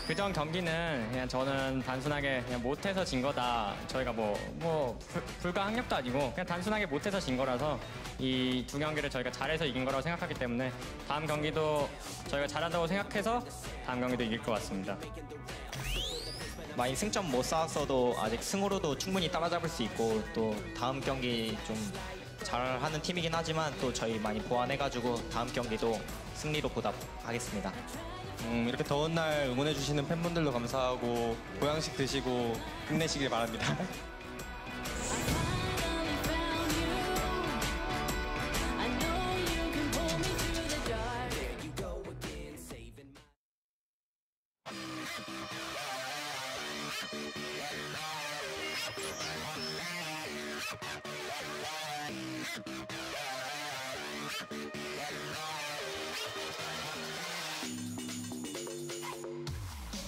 그전 경기는 그냥 저는 단순하게 그냥 못해서 진 거다. 저희가 불가항력도 아니고 그냥 단순하게 못해서 진 거라서 이 두 경기를 저희가 잘해서 이긴 거라고 생각하기 때문에 다음 경기도 저희가 잘한다고 생각해서 다음 경기도 이길 것 같습니다. 많이 승점 못 쌓았어도 아직 승으로도 충분히 따라잡을 수 있고 또 다음 경기 좀 잘하는 팀이긴 하지만 또 저희 많이 보완해가지고 다음 경기도 승리로 보답하겠습니다. 이렇게 더운 날 응원해주시는 팬분들도 감사하고 보양식 드시고 힘내시길 바랍니다.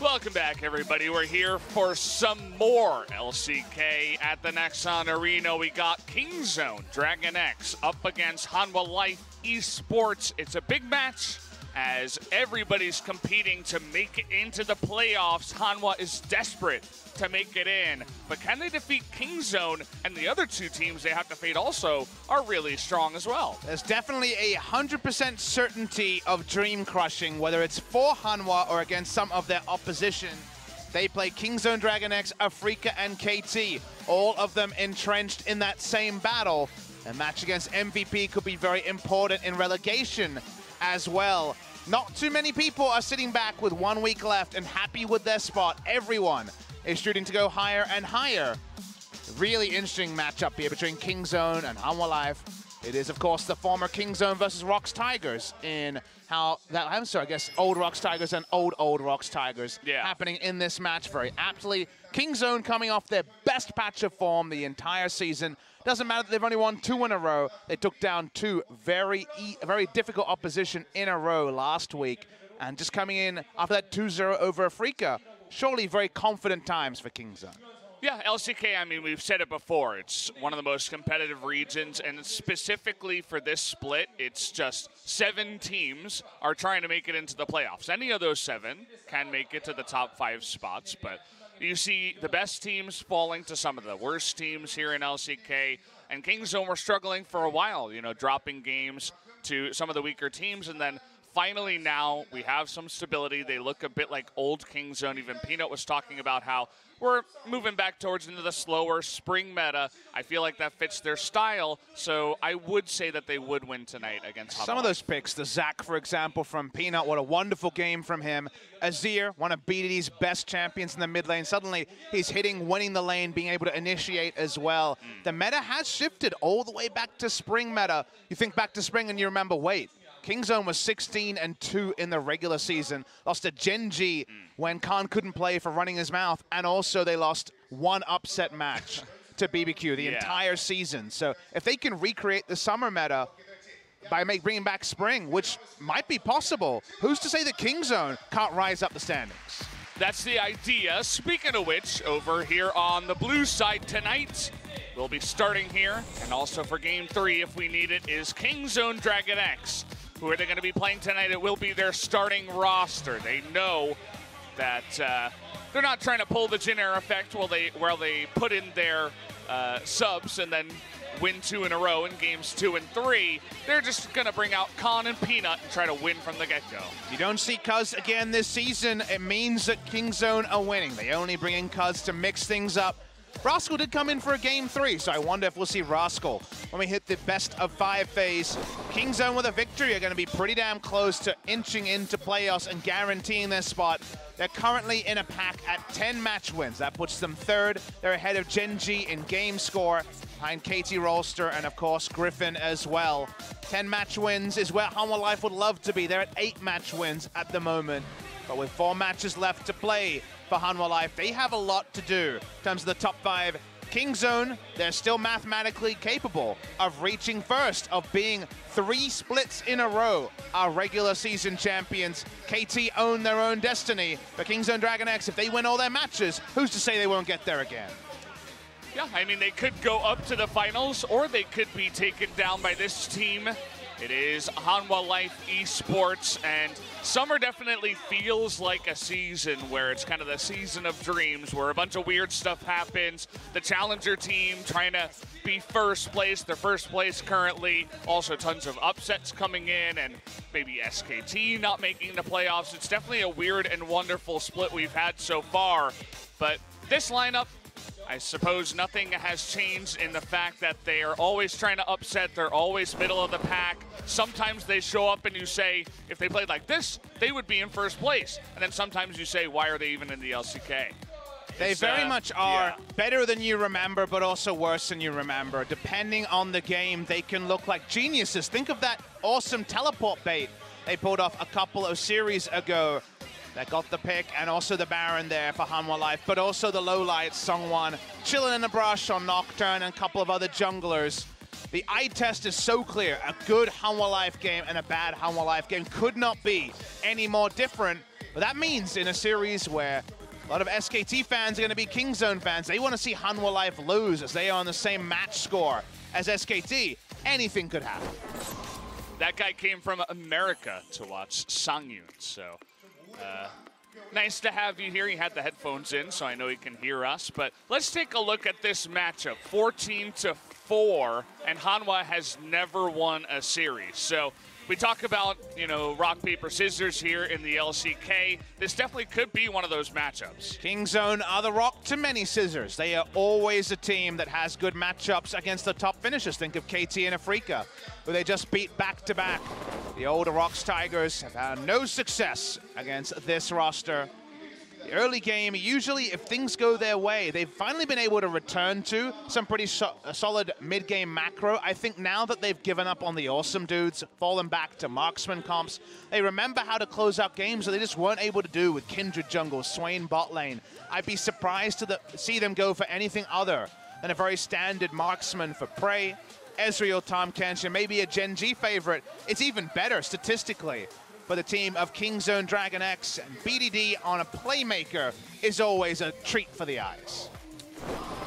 Welcome back, everybody. We're here for some more LCK at the Nexon Arena. We got Kingzone, DragonX up against Hanwha Life Esports. It's a big match as everybody's competing to make it into the playoffs. Hanwha is desperate to make it in, but can they defeat Kingzone? And the other two teams they have to fade also are really strong as well. There's definitely 100% certainty of dream crushing, whether it's for Hanwha or against some of their opposition. They play Kingzone, DragonX, FLICKR, and KT, all of them entrenched in that same battle. A match against MVP could be very important in relegation as well. Not too many people are sitting back with 1 week left and happy with their spot. Everyone is shooting to go higher and higher. Really interesting matchup here between Kingzone and Hanwha Life. It is, of course, the former Kingzone versus Rocks Tigers in I guess old Rocks Tigers and old Rocks Tigers happening in this match very aptly. Kingzone coming off their best patch of form the entire season. Doesn't matter that they've only won 2 in a row. They took down 2 very difficult opposition in a row last week. And just coming in after that 2-0 over FLICKR, surely very confident times for Kingzone. Yeah, LCK, I mean, we've said it before. It's one of the most competitive regions, and specifically for this split, it's just 7 teams are trying to make it into the playoffs. Any of those 7 can make it to the top 5 spots, but you see the best teams falling to some of the worst teams here in LCK, and Kingzone were struggling for a while, you know, dropping games to some of the weaker teams, and then finally now we have some stability. They look a bit like old Kingzone. Even Peanut was talking about how we're moving back towards into the slower spring meta. I feel like that fits their style, so I would say that they would win tonight against Hanwha. Some of those picks, the Zac, for example, from Peanut, what a wonderful game from him. Azir, one of BDD's best champions in the mid lane. Suddenly, he's hitting, winning the lane, being able to initiate as well. The meta has shifted all the way back to spring meta. You think back to spring and you remember, wait, Kingzone was 16-2 in the regular season. Lost to Genji when Khan couldn't play for running his mouth. And also they lost 1 upset match to BBQ the entire season. So if they can recreate the summer meta by bringing back spring, which might be possible, who's to say that Kingzone can't rise up the standings? That's the idea. Speaking of which, over here on the blue side tonight, we'll be starting here. And also for game 3, if we need it, is Kingzone DragonX. Who are they going to be playing tonight? It will be their starting roster. They know that they're not trying to pull the Jin Air effect while they put in their subs and then win 2 in a row in games 2 and 3. They're just going to bring out Khan and Peanut and try to win from the get-go. You don't see Cuz again this season. It means that Kingzone are winning. They only bring in Cuz to mix things up. Rascal did come in for a game 3, so I wonder if we'll see Rascal when we hit the best of 5 phase. Kingzone with a victory are going to be pretty damn close to inching into playoffs and guaranteeing their spot. They're currently in a pack at 10 match wins. That puts them 3rd. They're ahead of Genji in game score, behind KT Rolster and, of course, Griffin as well. 10 match wins is where Hanwha Life would love to be. They're at 8 match wins at the moment. But with 4 matches left to play for Hanwha Life, they have a lot to do in terms of the top 5 Kingzone, they're still mathematically capable of reaching first, of being 3 splits in a row our regular season champions. KT own their own destiny, but Kingzone DragonX, if they win all their matches, who's to say they won't get there again? Yeah, I mean, they could go up to the finals, or they could be taken down by this team. It is Hanwha Life Esports, and summer definitely feels like a season where it's kind of the season of dreams, where a bunch of weird stuff happens. The challenger team trying to be first place, they're first place currently. Also tons of upsets coming in, and maybe SKT not making the playoffs. It's definitely a weird and wonderful split we've had so far, but this lineup, I suppose nothing has changed in the fact that they are always trying to upset. They're always middle of the pack. Sometimes they show up and you say, if they played like this, they would be in first place. And then sometimes you say, why are they even in the LCK? They very much are better than you remember, but also worse than you remember. Depending on the game, they can look like geniuses. Think of that awesome teleport bait they pulled off a couple of series ago. That got the pick, and also the Baron there for Hanwha Life, but also the lowlights, Songwon, chilling in the brush on Nocturne, and a couple of other junglers. The eye test is so clear. A good Hanwha Life game and a bad Hanwha Life game could not be any more different. But that means in a series where a lot of SKT fans are going to be Kingzone fans, they want to see Hanwha Life lose as they are on the same match score as SKT. Anything could happen. That guy came from America to watch Sangyun, so... nice to have you here. He had the headphones in, so I know he can hear us. But let's take a look at this matchup. 14-4, and Hanwha has never won a series. So we talk about, you know, rock, paper, scissors here in the LCK. This definitely could be one of those matchups. Kingzone are the rock to many scissors. They are always a team that has good matchups against the top finishers. Think of KT and Afrika, who they just beat back-to-back. The older Rocks Tigers have had no success against this roster. The early game, usually if things go their way, they've finally been able to return to some pretty solid mid-game macro. I think now that they've given up on the awesome dudes, fallen back to marksman comps, they remember how to close out games that they just weren't able to do with Kindred jungle, Swain bot lane. I'd be surprised to see them go for anything other than a very standard marksman for Prey, Ezreal, Tahm Kench, maybe a Gen G favorite. It's even better statistically for the team of Kingzone DragonX, and BDD on a playmaker is always a treat for the eyes.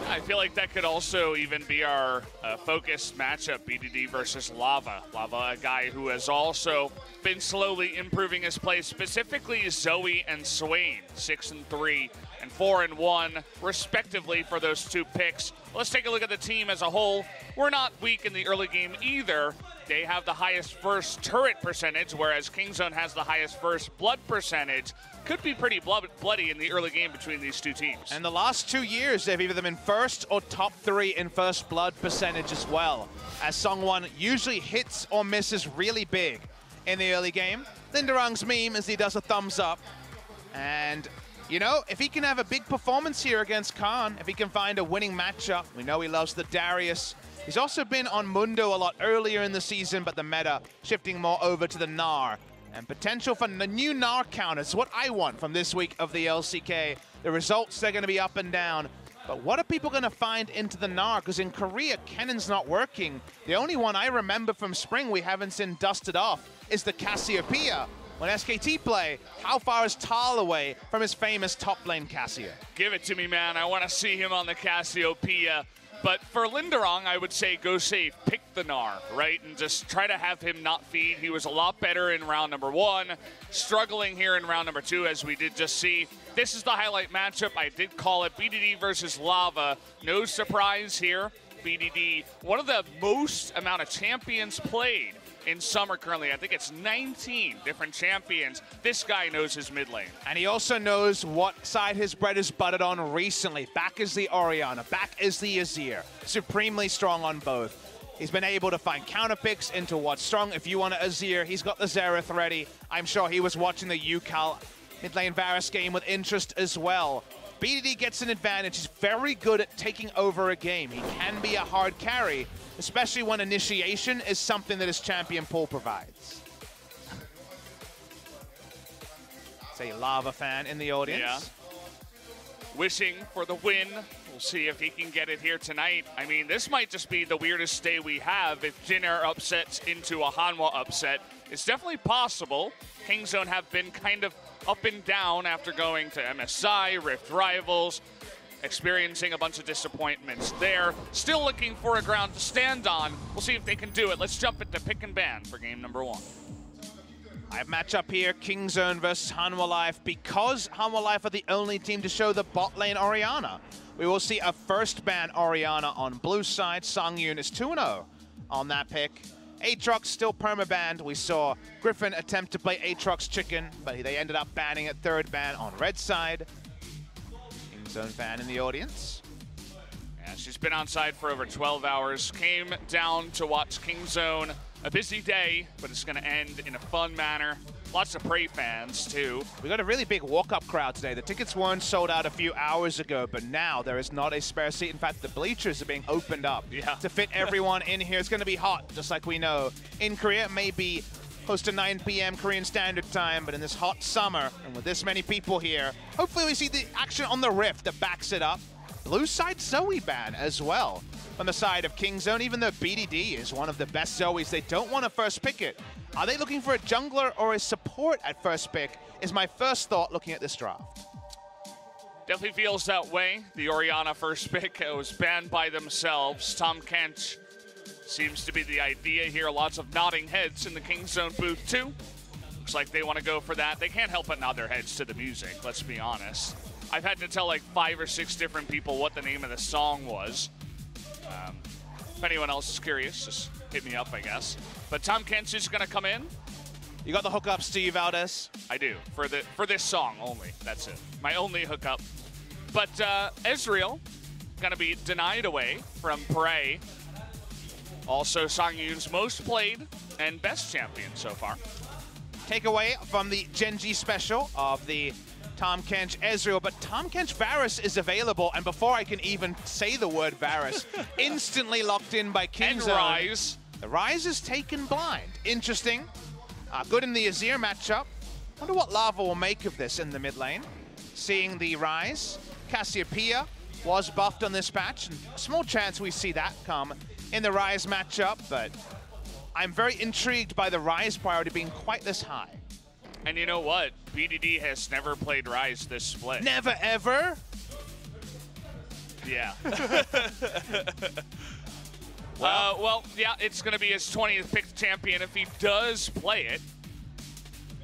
I feel like that could also even be our focused matchup, BDD versus Lava. Lava, a guy who has also been slowly improving his play, specifically Zoe and Swain, 6-3 and 4-1, respectively, for those two picks. Let's take a look at the team as a whole. We're not weak in the early game either. They have the highest first turret percentage, whereas Kingzone has the highest first blood percentage. Could be pretty bloody in the early game between these two teams. And the last 2 years, they've either been first or top 3 in first blood percentage as well, as Songwon usually hits or misses really big in the early game. Linderung's meme as he does a thumbs up. And, you know, if he can have a big performance here against Khan, if he can find a winning matchup, we know he loves the Darius. He's also been on Mundo a lot earlier in the season, but the meta shifting more over to the Gnar. And potential for the new Gnar counters, what I want from this week of the LCK. The results, they're going to be up and down. But what are people going to find into the Gnar? Because in Korea, Kennon's not working. The only one I remember from spring we haven't seen dusted off is the Cassiopeia. When SKT play, how far is Tal away from his famous top lane Cassia? Give it to me, man. I want to see him on the Cassiopeia. But for Linderung, I would say go safe, pick the Gnar, right? And just try to have him not feed. He was a lot better in round number 1, struggling here in round number 2, as we did just see. This is the highlight matchup. I did call it BDD versus Lava. No surprise here. BDD, one of the most amount of champions played in summer currently. I think it's 19 different champions. This guy knows his mid lane. And he also knows what side his bread is buttered on recently. Back is the Orianna, back is the Azir. Supremely strong on both. He's been able to find counter picks into what's strong. If you want an Azir, he's got the Xerath ready. I'm sure he was watching the UCal mid lane Varus game with interest as well. BDD gets an advantage. He's very good at taking over a game. He can be a hard carry, especially when initiation is something that his champion pool provides. It's a Lava fan in the audience. Yeah. Wishing for the win We'll see if he can get it here tonight. I mean, this might just be the weirdest day we have if Jin Air upsets into a Hanwha upset. It's definitely possible. Kingzone have been kind of up and down after going to MSI, Rift Rivals, experiencing a bunch of disappointments there. Still looking for a ground to stand on. We'll see if they can do it. Let's jump into pick and ban for game number 1. Live matchup here, Kingzone versus Hanwha Life. Because Hanwha Life are the only team to show the bot lane Orianna, we will see a first ban Orianna on blue side. Songyun is 2-0 on that pick. Aatrox still perma-banned. We saw Griffin attempt to play Aatrox chicken, but they ended up banning it, third ban on red side. Kingzone fan in the audience. Yeah, she's been on side for over 12 hours. Came down to watch Kingzone. A busy day, but it's going to end in a fun manner. Lots of Prey fans, too. We got a really big walk-up crowd today. The tickets weren't sold out a few hours ago, but now there is not a spare seat. In fact, the bleachers are being opened up to fit everyone in here. It's going to be hot, just like we know. In Korea, it may be close to 9 p.m. Korean Standard Time, but in this hot summer, and with this many people here, hopefully we see the action on the Rift that backs it up. Blue side Zoe ban as well. On the side of Kingzone, even though BDD is one of the best Zoes, they don't want to first pick it. Are they looking for a jungler or a support at first pick, is my first thought looking at this draft. Definitely feels that way. The Orianna first pick was banned by themselves. Tom Kench seems to be the idea here. Lots of nodding heads in the Kingzone booth too. Looks like they want to go for that. They can't help but nod their heads to the music, let's be honest. I've had to tell like 5 or 6 different people what the name of the song was. If anyone else is curious, just hit me up, I guess. But Tom Kench is going to come in. You got the hookup, Steve Valdez? I do, for this song only. That's it. My only hookup. But Ezreal going to be denied away from Prey. Also, Songyun's most played and best champion so far. Takeaway from the Genji special of the Tom Kench Ezreal, but Tom Kench Varus is available, and before I can even say the word Varus, instantly locked in by Kingzone. And Rise. The Rise is taken blind. Interesting. Good in the Azir matchup. Wonder what Lava will make of this in the mid lane. Seeing the Rise. Cassiopeia was buffed on this patch, and a small chance we see that come in the Rise matchup, but I'm very intrigued by the Rise priority being quite this high. And you know what? BDD has never played Rise this split. Never, ever? Yeah. Well, yeah, it's going to be his 20th picked champion if he does play it.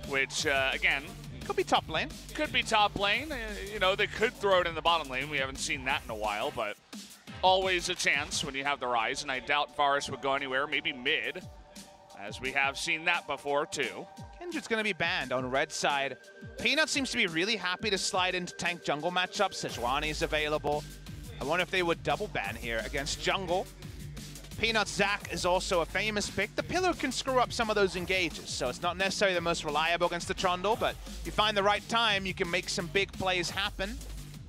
Which, again... Could be top lane. Could be top lane. You know, they could throw it in the bottom lane. We haven't seen that in a while, but always a chance when you have the Rise. And I doubt Varus would go anywhere, maybe mid, as we have seen that before, too. Kindred's going to be banned on red side. Peanut seems to be really happy to slide into tank jungle matchups. Sejuani's available. I wonder if they would double ban here against jungle. Peanut's Zac is also a famous pick. The pillar can screw up some of those engages, so it's not necessarily the most reliable against the Trundle, but if you find the right time, you can make some big plays happen.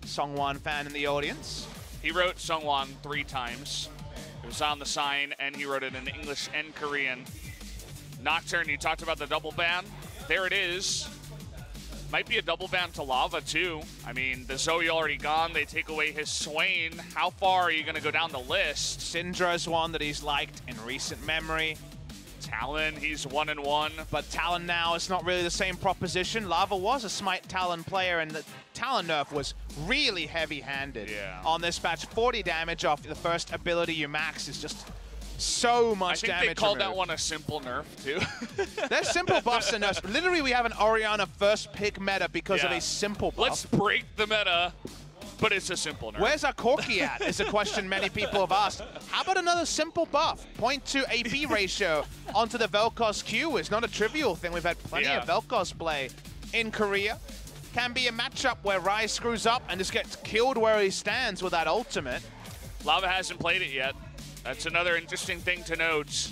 Songwon fan in the audience. He wrote Songwon 3 times. It was on the sign, and he wrote it in English and Korean. Nocturne, you talked about the double ban. There it is. Might be a double ban to Lava, too. I mean, the Zoe already gone. They take away his Swain. How far are you going to go down the list? Syndra's one that he's liked in recent memory. Talon, he's 1-1. But Talon now is not really the same proposition. Lava was a Smite Talon player, and the Talon nerf was really heavy-handed on this patch. 40 damage off the first ability you max is just so much damage. I think they called that one a simple nerf, too. There's simple buffs and nerfs. Literally, we have an Orianna first pick meta because of a simple buff. Let's break the meta, but it's a simple nerf. Where's our Corki at is a question many people have asked. How about another simple buff? 0.2 AP ratio onto the Vel'Koz Q is not a trivial thing. We've had plenty of Vel'Koz play in Korea. Can be a matchup where Rise screws up and just gets killed where he stands with that ultimate. Lava hasn't played it yet. That's another interesting thing to note.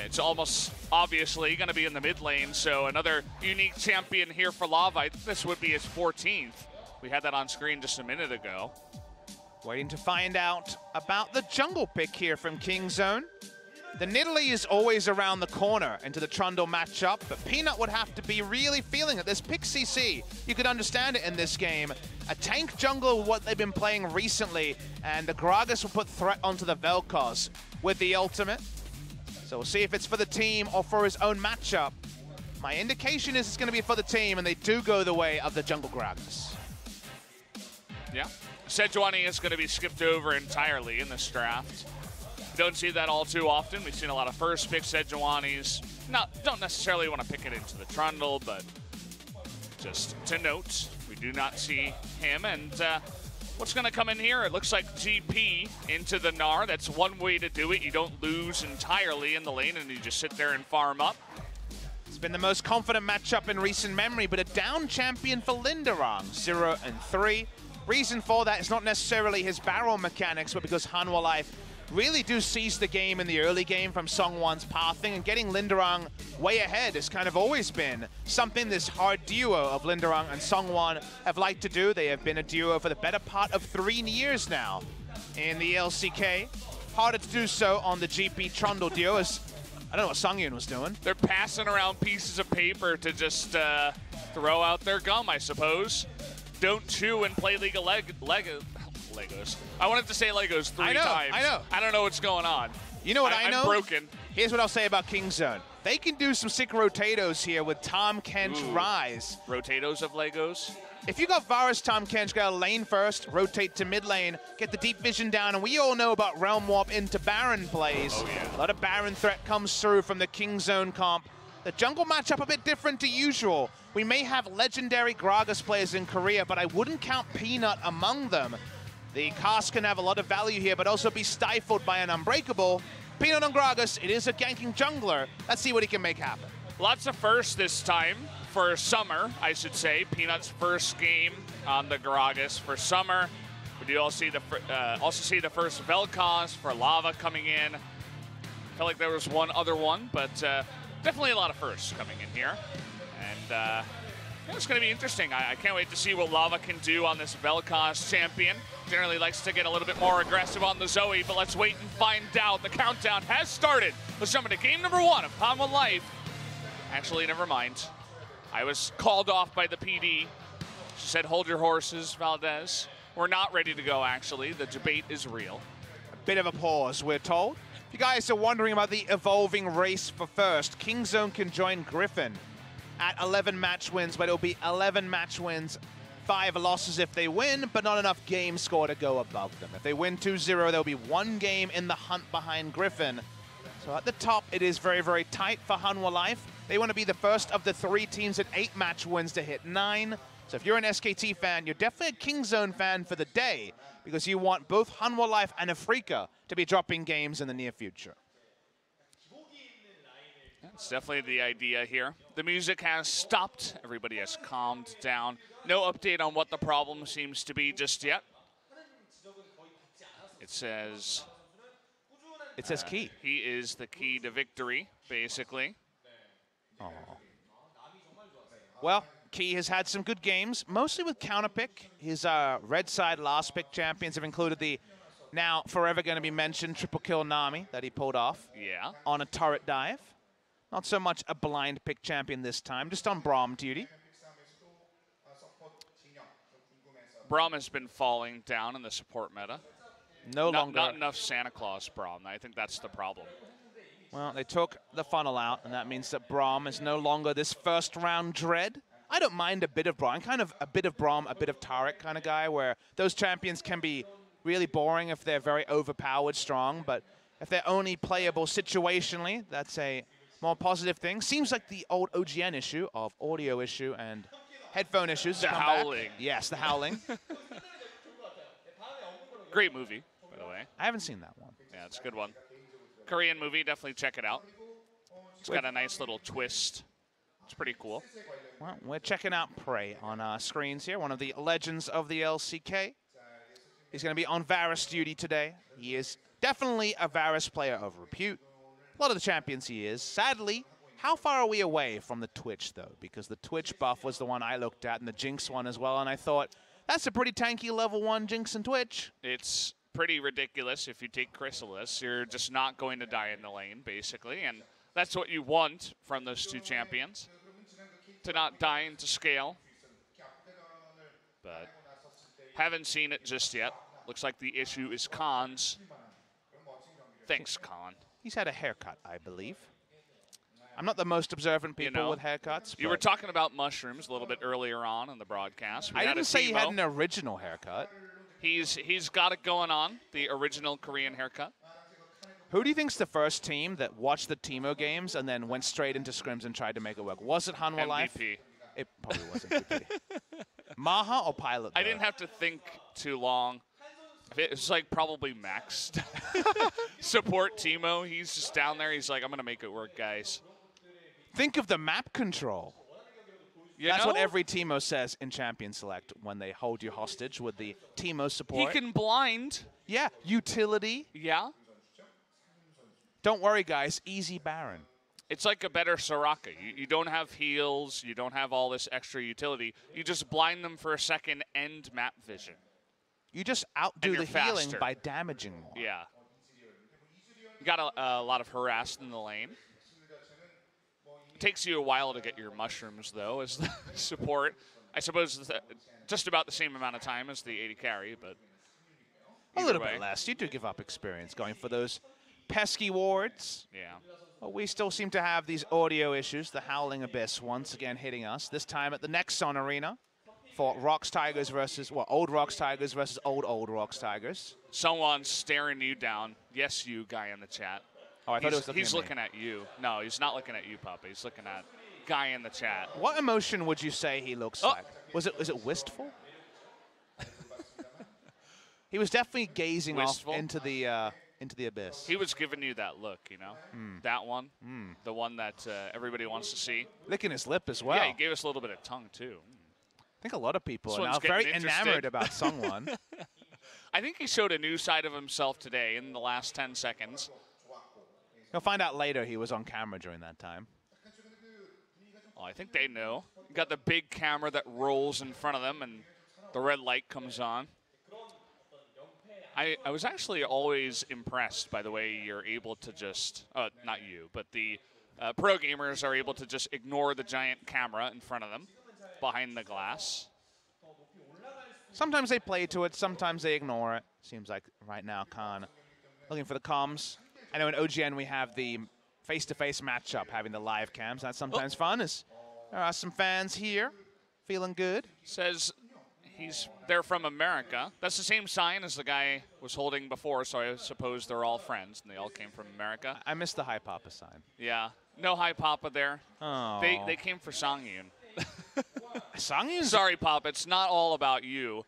It's almost obviously going to be in the mid lane, so another unique champion here for Lava. I think this would be his 14th. We had that on screen just a minute ago. Waiting to find out about the jungle pick here from Kingzone. The Nidalee is always around the corner into the Trundle matchup, but Peanut would have to be really feeling it. This pick CC, you could understand it in this game. A tank jungler, what they've been playing recently, and the Gragas will put threat onto the Vel'Koz with the ultimate. So we'll see if it's for the team or for his own matchup. My indication is it's going to be for the team, and they do go the way of the jungle Gragas. Yeah. Sejuani is going to be skipped over entirely in this draft. Don't see that all too often. We've seen a lot of first pick Sejuanis. Don't necessarily want to pick it into the Trundle, but just to note, we do not see him. And what's going to come in here? It looks like GP into the Gnar. That's one way to do it. You don't lose entirely in the lane, and you just sit there and farm up. It's been the most confident matchup in recent memory, but a down champion for Linderang, 0-3. Reason for that is not necessarily his barrel mechanics, but because Hanwha Life really do seize the game in the early game from Songwon's pathing, and getting Linderang way ahead has kind of always been something this hard duo of Linderang and Songwon have liked to do. They have been a duo for the better part of 3 years now in the LCK. Harder to do so on the GP Trundle duo, as I don't know what Songyun was doing. They're passing around pieces of paper to just throw out their gum, I suppose. Don't chew and play League of Legos. I wanted to say Legos 3 times. I know. I don't know what's going on. You know what I know? I'm broken. Here's what I'll say about Kingzone. They can do some sick rotatos here with Tahm Kench Rise. Rotatos of Legos. If you got Varus Tahm Kench, go lane first, rotate to mid lane, get the deep vision down, and we all know about Realm Warp into Baron plays. Oh, yeah. A lot of Baron threat comes through from the Kingzone comp. The jungle matchup a bit different to usual. We may have legendary Gragas players in Korea, but I wouldn't count Peanut among them. The cast can have a lot of value here, but also be stifled by an Unbreakable. Peanut on Gragas, it is a ganking jungler. Let's see what he can make happen. Lots of firsts this time for Summer, I should say. Peanut's first game on the Gragas for Summer. We do also see the first Vel'Koz for Lava coming in. Felt like there was one other one, but definitely a lot of firsts coming in here. And it's going to be interesting. I can't wait to see what Lava can do on this Vel'Koz champion. Generally likes to get a little bit more aggressive on the Zoe, but let's wait and find out. The countdown has started. Let's jump into game number 1 of Hanwha Life. Actually, never mind. I was called off by the PD. She said, hold your horses, Valdez. We're not ready to go, actually. The debate is real. A bit of a pause, we're told. If you guys are wondering about the evolving race for first, Kingzone can join Griffin at 11 match wins, but it'll be 11 match wins, 5 losses if they win, but not enough game score to go above them. If they win 2-0, there'll be 1 game in the hunt behind Griffin. So at the top, it is very, very tight for Hanwha Life. They want to be the first of the 3 teams at 8 match wins to hit 9. So if you're an SKT fan, you're definitely a Kingzone fan for the day, because you want both Hanwha Life and FLICKR to be dropping games in the near future. That's definitely the idea here. The music has stopped. Everybody has calmed down. No update on what the problem seems to be just yet. It says key. He is the key to victory, basically. Oh. Well, Key has had some good games, mostly with counterpick. His red side last pick champions have included the now forever going to be mentioned triple kill Nami that he pulled off on a turret dive. Not so much a blind pick champion this time, just on Braum duty. Braum has been falling down in the support meta. Not enough Santa Claus Braum. I think that's the problem. Well, they took the funnel out, and that means that Braum is no longer this first round dread. I don't mind a bit of Braum. I'm kind of a bit of Braum, a bit of Tarek kind of guy, where those champions can be really boring if they're very overpowered strong, but if they're only playable situationally, that's a more positive thing. Seems like the old OGN issue of audio issue and headphone issues. The howling. Yes, the howling. Great movie, by the way. I haven't seen that one. Yeah, it's a good one. Korean movie, definitely check it out. It's got a nice little twist. It's pretty cool. Well, we're checking out Prey on our screens here, one of the legends of the LCK. He's going to be on Varus duty today. He is definitely a Varus player of repute. A lot of the champions he is. Sadly, how far are we away from the Twitch, though? Because the Twitch buff was the one I looked at, and the Jinx one as well, and I thought, that's a pretty tanky level 1 Jinx and Twitch. It's pretty ridiculous if you take Chrysalis. You're just not going to die in the lane, basically, and that's what you want from those two champions, to not die into scale. But haven't seen it just yet. Looks like the issue is Khan's. Thanks, Khan. He's had a haircut, I believe. I'm not the most observant people with haircuts. You were talking about mushrooms a little bit earlier on in the broadcast. I didn't say he had an original haircut. He's got it going on, the original Korean haircut. Who do you think's the first team that watched the Teemo games and then went straight into scrims and tried to make it work? Was it Hanwha Life? MVP. It probably was MVP. Maha or Pilot? I didn't have to think too long. It's like probably Max. Support Teemo. He's just down there. He's like, I'm going to make it work, guys. Think of the map control. That's what every Teemo says in Champion Select when they hold you hostage with the Teemo support. He can blind. Yeah, utility. Yeah. Don't worry, guys. Easy Baron. It's like a better Soraka. You don't have heals. You don't have all this extra utility. You just blind them for a second and map vision. You just outdo the healing by damaging more. Yeah. You got a lot of harass in the lane. It takes you a while to get your mushrooms, though, as the support. I suppose it's just about the same amount of time as the AD carry, but a little bit less. You do give up experience going for those pesky wards. Yeah. Well, we still seem to have these audio issues. The Howling Abyss once again hitting us, this time at the Nexon Arena for Rocks Tigers versus, old Rocks Tigers versus old Rocks Tigers. Someone's staring you down. Yes, you, guy in the chat. Oh, I thought he's looking at you. No, he's not looking at you, Pup. He's looking at guy in the chat. What emotion would you say he looks like? Was it wistful? He was definitely gazing off into the abyss. He was giving you that look, you know? That one. The one that everybody wants to see. Licking his lip as well. Yeah, he gave us a little bit of tongue, too. I think a lot of people are now very enamored about Sungwon. I think he showed a new side of himself today in the last 10 seconds. You'll find out later he was on camera during that time. Well, I think they know. You got the big camera that rolls in front of them, and the red light comes on. I was actually always impressed by the way you're able to just, not you, but the pro gamers are able to just ignore the giant camera in front of them, behind the glass. Sometimes they play to it, sometimes they ignore it. Seems like right now Khan looking for the comms. I know in OGN we have the face-to-face matchup, having the live cams. That's sometimes fun, as there are some fans here feeling good. Says they're from America. That's the same sign as the guy was holding before, so I suppose they're all friends, and they all came from America. I missed the Hi Papa sign. Yeah. No Hi Papa there. Oh. They came for Songyun. Songyun? Sorry, Pop. It's not all about you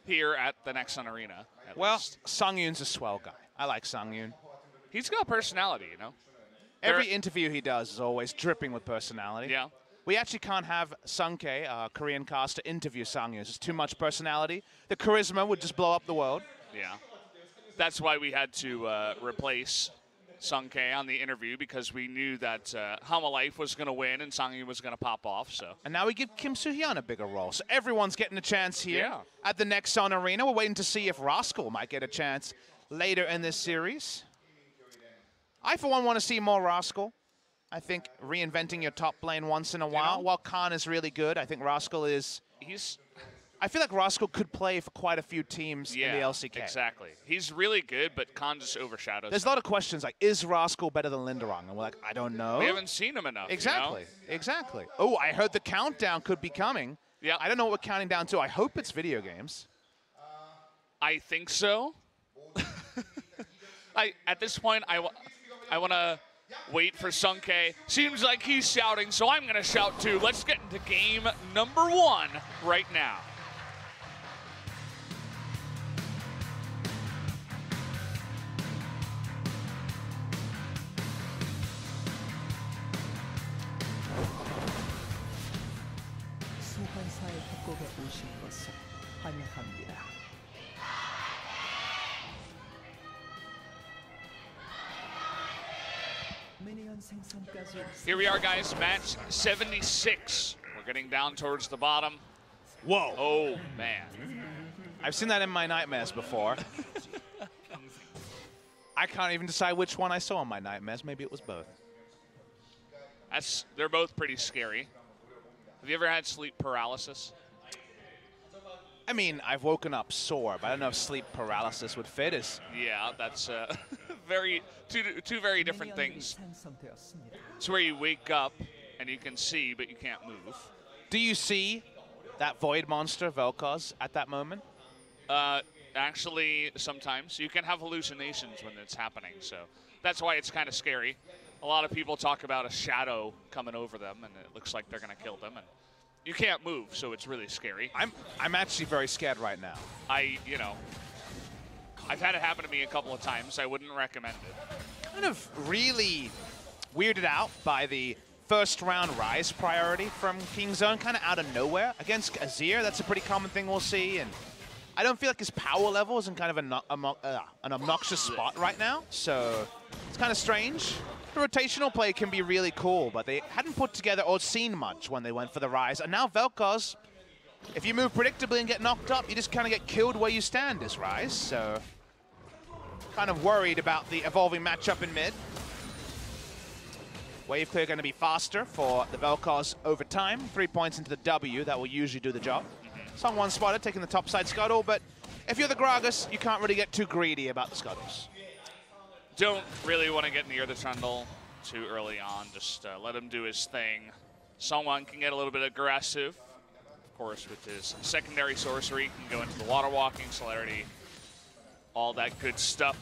here at the Nexon Arena. Well, Songyun's a swell guy. I like Songyun. He's got personality, you know. Every interview he does is always dripping with personality. Yeah. We actually can't have Sungke, a Korean cast, to interview Songyun. It's too much personality. The charisma would just blow up the world. Yeah. That's why we had to replace Sungke on the interview, because we knew that Hanwha Life was going to win and Songyun was going to pop off. So. And now we give Kim Soo-hyun a bigger role. So everyone's getting a chance here at the Nexon Arena. We're waiting to see if Rascal might get a chance later in this series. I, for one, want to see more Rascal. I think reinventing your top lane once in a while. While Khan is really good, I think Rascal is... I feel like Rascal could play for quite a few teams in the LCK. Exactly. He's really good, but Khan just overshadows There's a lot of questions like, is Rascal better than Linderong? And we're like, I don't know. We haven't seen him enough. Exactly. You know? Exactly. Oh, I heard the countdown could be coming. Yeah. I don't know what we're counting down to. I hope it's video games. I think so. At this point, I want to wait for Sungke. Seems like he's shouting, so I'm going to shout too. Let's get into game number 1 right now. 소환사의 협곡에 오신 것을 환영합니다. Here we are, guys. Match 76. We're getting down towards the bottom. Whoa. Oh, man. I've seen that in my nightmares before. I can't even decide which one I saw in my nightmares. Maybe it was both. They're both pretty scary. Have you ever had sleep paralysis? I mean, I've woken up sore, but I don't know if sleep paralysis would fit as. Yeah, that's two very different things. 생성되었습니다. It's where you wake up and you can see, but you can't move. Do you see that void monster, Vel'Koz, at that moment? Actually, sometimes. You can have hallucinations when it's happening, so that's why it's kind of scary. A lot of people talk about a shadow coming over them, and it looks like they're going to kill them, and you can't move, so it's really scary. I'm actually very scared right now. I've had it happen to me a couple of times. I wouldn't recommend it. Kind of really weirded out by the first round Rise priority from Kingzone, kind of out of nowhere. Against Azir, that's a pretty common thing we'll see, and I don't feel like his power level is in kind of an obnoxious spot right now, so it's kind of strange. The rotational play can be really cool, but they hadn't put together or seen much when they went for the Rise. And now Vel'Koz, if you move predictably and get knocked up, you just kind of get killed where you stand as Rise. So kind of worried about the evolving matchup in mid. Wave clear going to be faster for the Vel'Koz over time. 3 points into the W, that will usually do the job. Songwon spotted, taking the top side scuttle, but if you're the Gragas, you can't really get too greedy about the scuttles. Don't really want to get near the Trundle too early on. Just let him do his thing. Songwon can get a little bit aggressive. Of course, with his secondary sorcery, he can go into the water walking, celerity, all that good stuff.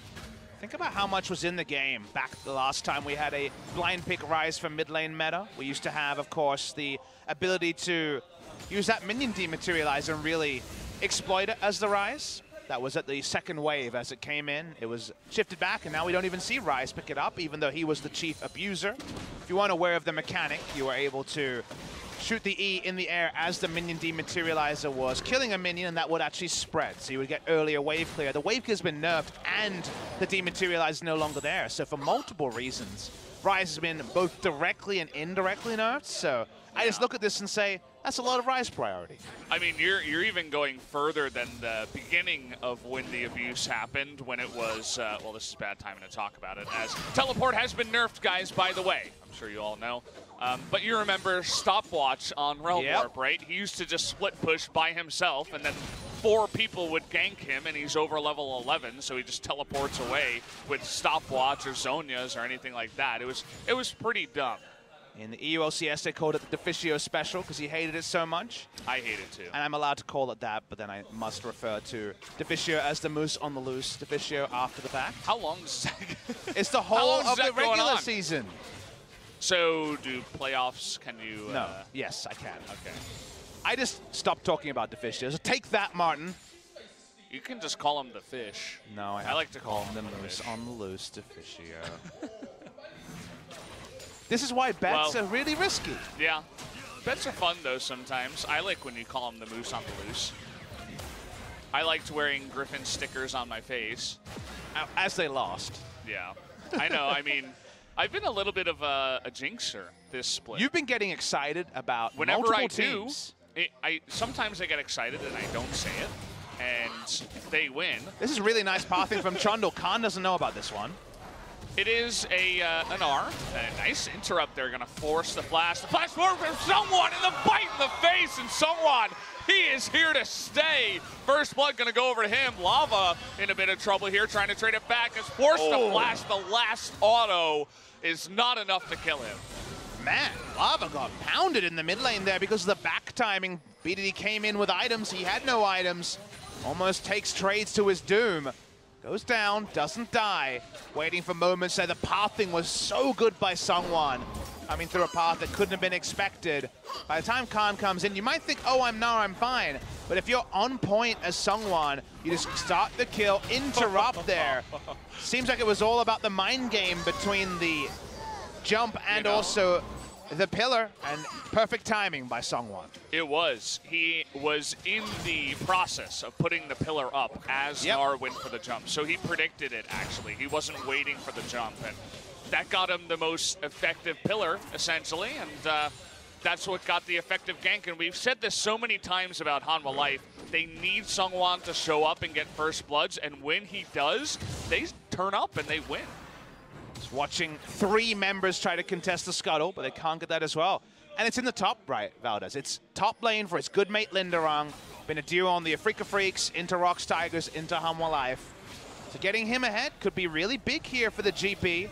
Think about how much was in the game back the last time we had a blind pick Rise from mid lane meta. We used to have, of course, the ability to use that minion dematerializer and really exploit it as the Rise. That was at the second wave as it came in. It was shifted back, and now we don't even see Rise pick it up, even though he was the chief abuser. If you weren't aware of the mechanic, you were able to shoot the E in the air as the minion dematerializer was killing a minion, and that would actually spread. So you would get earlier wave clear. The wave clear's been nerfed, and the dematerializer is no longer there. So for multiple reasons, Rise has been both directly and indirectly nerfed. So I just look at this and say, that's a lot of Rise priority. I mean, you're even going further than the beginning of when the abuse happened, when it was, well, this is bad timing to talk about it, as teleport has been nerfed, guys, by the way. I'm sure you all know. But you remember Stopwatch on Realm Warp, right? He used to just split push by himself, and then 4 people would gank him, and he's over level 11, so he just teleports away with Stopwatch or Zonias or anything like that. It was pretty dumb. In the EULCS, they called it the Deficio Special because he hated it so much. I hate it too. And I'm allowed to call it that, but then I must refer to Deficio as the moose on the loose, Deficio after the fact. How long does that It's the whole of the regular season. So do playoffs, can you... No, yes, I can. Okay. I just stopped talking about Deficio. So take that, Martin. You can just call him the fish. No, I like to call him the the moose fish. on the loose, Deficio. This is why bets are really risky. Yeah. Bets are fun, though, sometimes. I like when you call him the moose on the loose. I liked wearing Griffin stickers on my face. As they lost. Yeah. I know. I mean, I've been a little bit of a jinxer this split. You've been getting excited about Whenever multiple I teams. Sometimes I get excited and I don't say it, and they win. This is really nice pathing from Trundle. Khan doesn't know about this one. It is an R. A nice interrupt there, gonna force the flash. The flash forward from Songwon in the bite in the face, and Songwon, he is here to stay. First blood gonna go over to him. Lava in a bit of trouble here, trying to trade it back. Is forced to flash. The last auto is not enough to kill him. Man, Lava got pounded in the mid lane there because of the back timing. BDD came in with items. He had no items. Almost takes trades to his doom. Goes down, doesn't die. Waiting for moments there. The pathing was so good by Songwon. Coming through a path that couldn't have been expected. By the time Khan comes in, you might think, oh, I'm fine. But if you're on point as Songwon, you just start the kill, interrupt there. Seems like it was all about the mind game between the jump and also the pillar, and perfect timing by Songwon. It was. He was in the process of putting the pillar up as Nar went for the jump. So he predicted it, actually. He wasn't waiting for the jump. And that got him the most effective pillar, essentially. And that's what got the effective gank. And we've said this so many times about Hanwha Life. They need Songwon to show up and get first bloods. And when he does, they turn up and they win. Just watching 3 members try to contest the scuttle, but they can't get that as well. And it's in the top right, Valdez. It's top lane for his good mate Linderung. Been a duo on the Afrika Freaks, into Rocks Tigers, into Hanwha Life. So getting him ahead could be really big here for the GP.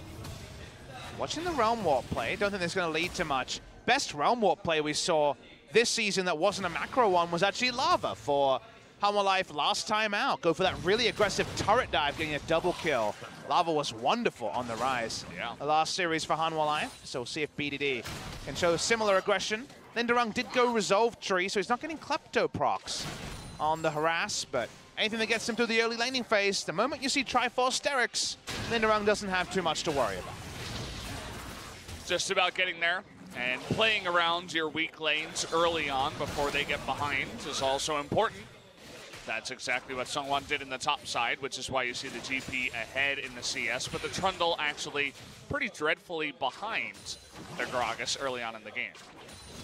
Watching the Realm Warp play, don't think this is going to lead to much. Best Realm Warp play we saw this season that wasn't a macro one was actually Lava for Hanwha Life last time out. Go for that really aggressive turret dive, getting a double kill. Lava was wonderful on the rise. Yeah. The last series for Hanwha Life, so we'll see if BDD can show similar aggression. Linderung did go Resolve Tree, so he's not getting Klepto procs on the harass, but anything that gets him through the early laning phase, the moment you see Triforce Sterix, Linderung doesn't have too much to worry about. Just about getting there, and playing around your weak lanes early on before they get behind is also important. That's exactly what Sungwon did in the top side, which is why you see the GP ahead in the CS, but the Trundle actually pretty dreadfully behind the Gragas early on in the game.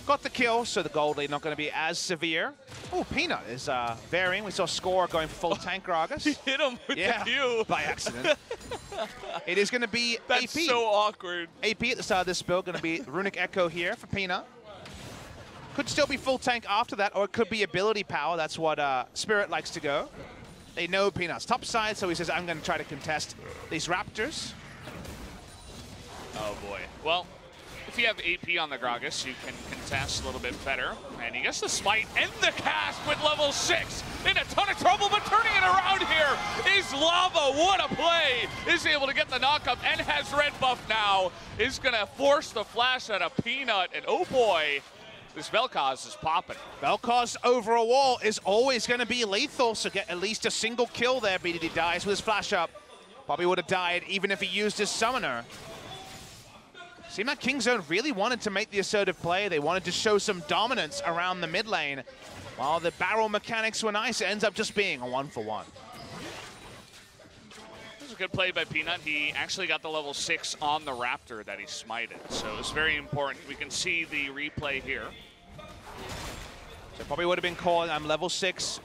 Got the kill, so the gold lead not going to be as severe. Oh, Peanut is varying. We saw Score going for full tank Gragas. He hit him with the Q. By accident. It is going to be That's AP. so awkward. AP at the start of this build, going to be Runic Echo here for Peanut. Could still be full tank after that, or it could be ability power. That's what Spirit likes to go. They know Peanut's top side, so he says, I'm going to try to contest these Raptors. Oh boy. Well, if you have AP on the Gragas, you can contest a little bit better. And he gets the smite and the cast with level 6. In a ton of trouble, but turning it around here is Lava. What a play. Is able to get the knockup and has red buff now. Is going to force the flash out of Peanut. And oh boy, this Vel'Koz is popping. Vel'Koz over a wall is always going to be lethal, so get at least a single kill there. BDD dies with his flash up. Probably would have died even if he used his summoner. Seemed like Kingzone really wanted to make the assertive play. They wanted to show some dominance around the mid lane. While the barrel mechanics were nice, it ends up just being a 1-for-1. This is a good play by Peanut. He actually got the level 6 on the Raptor that he smited, so it's very important. We can see the replay here. So probably would have been calling, I'm level 6.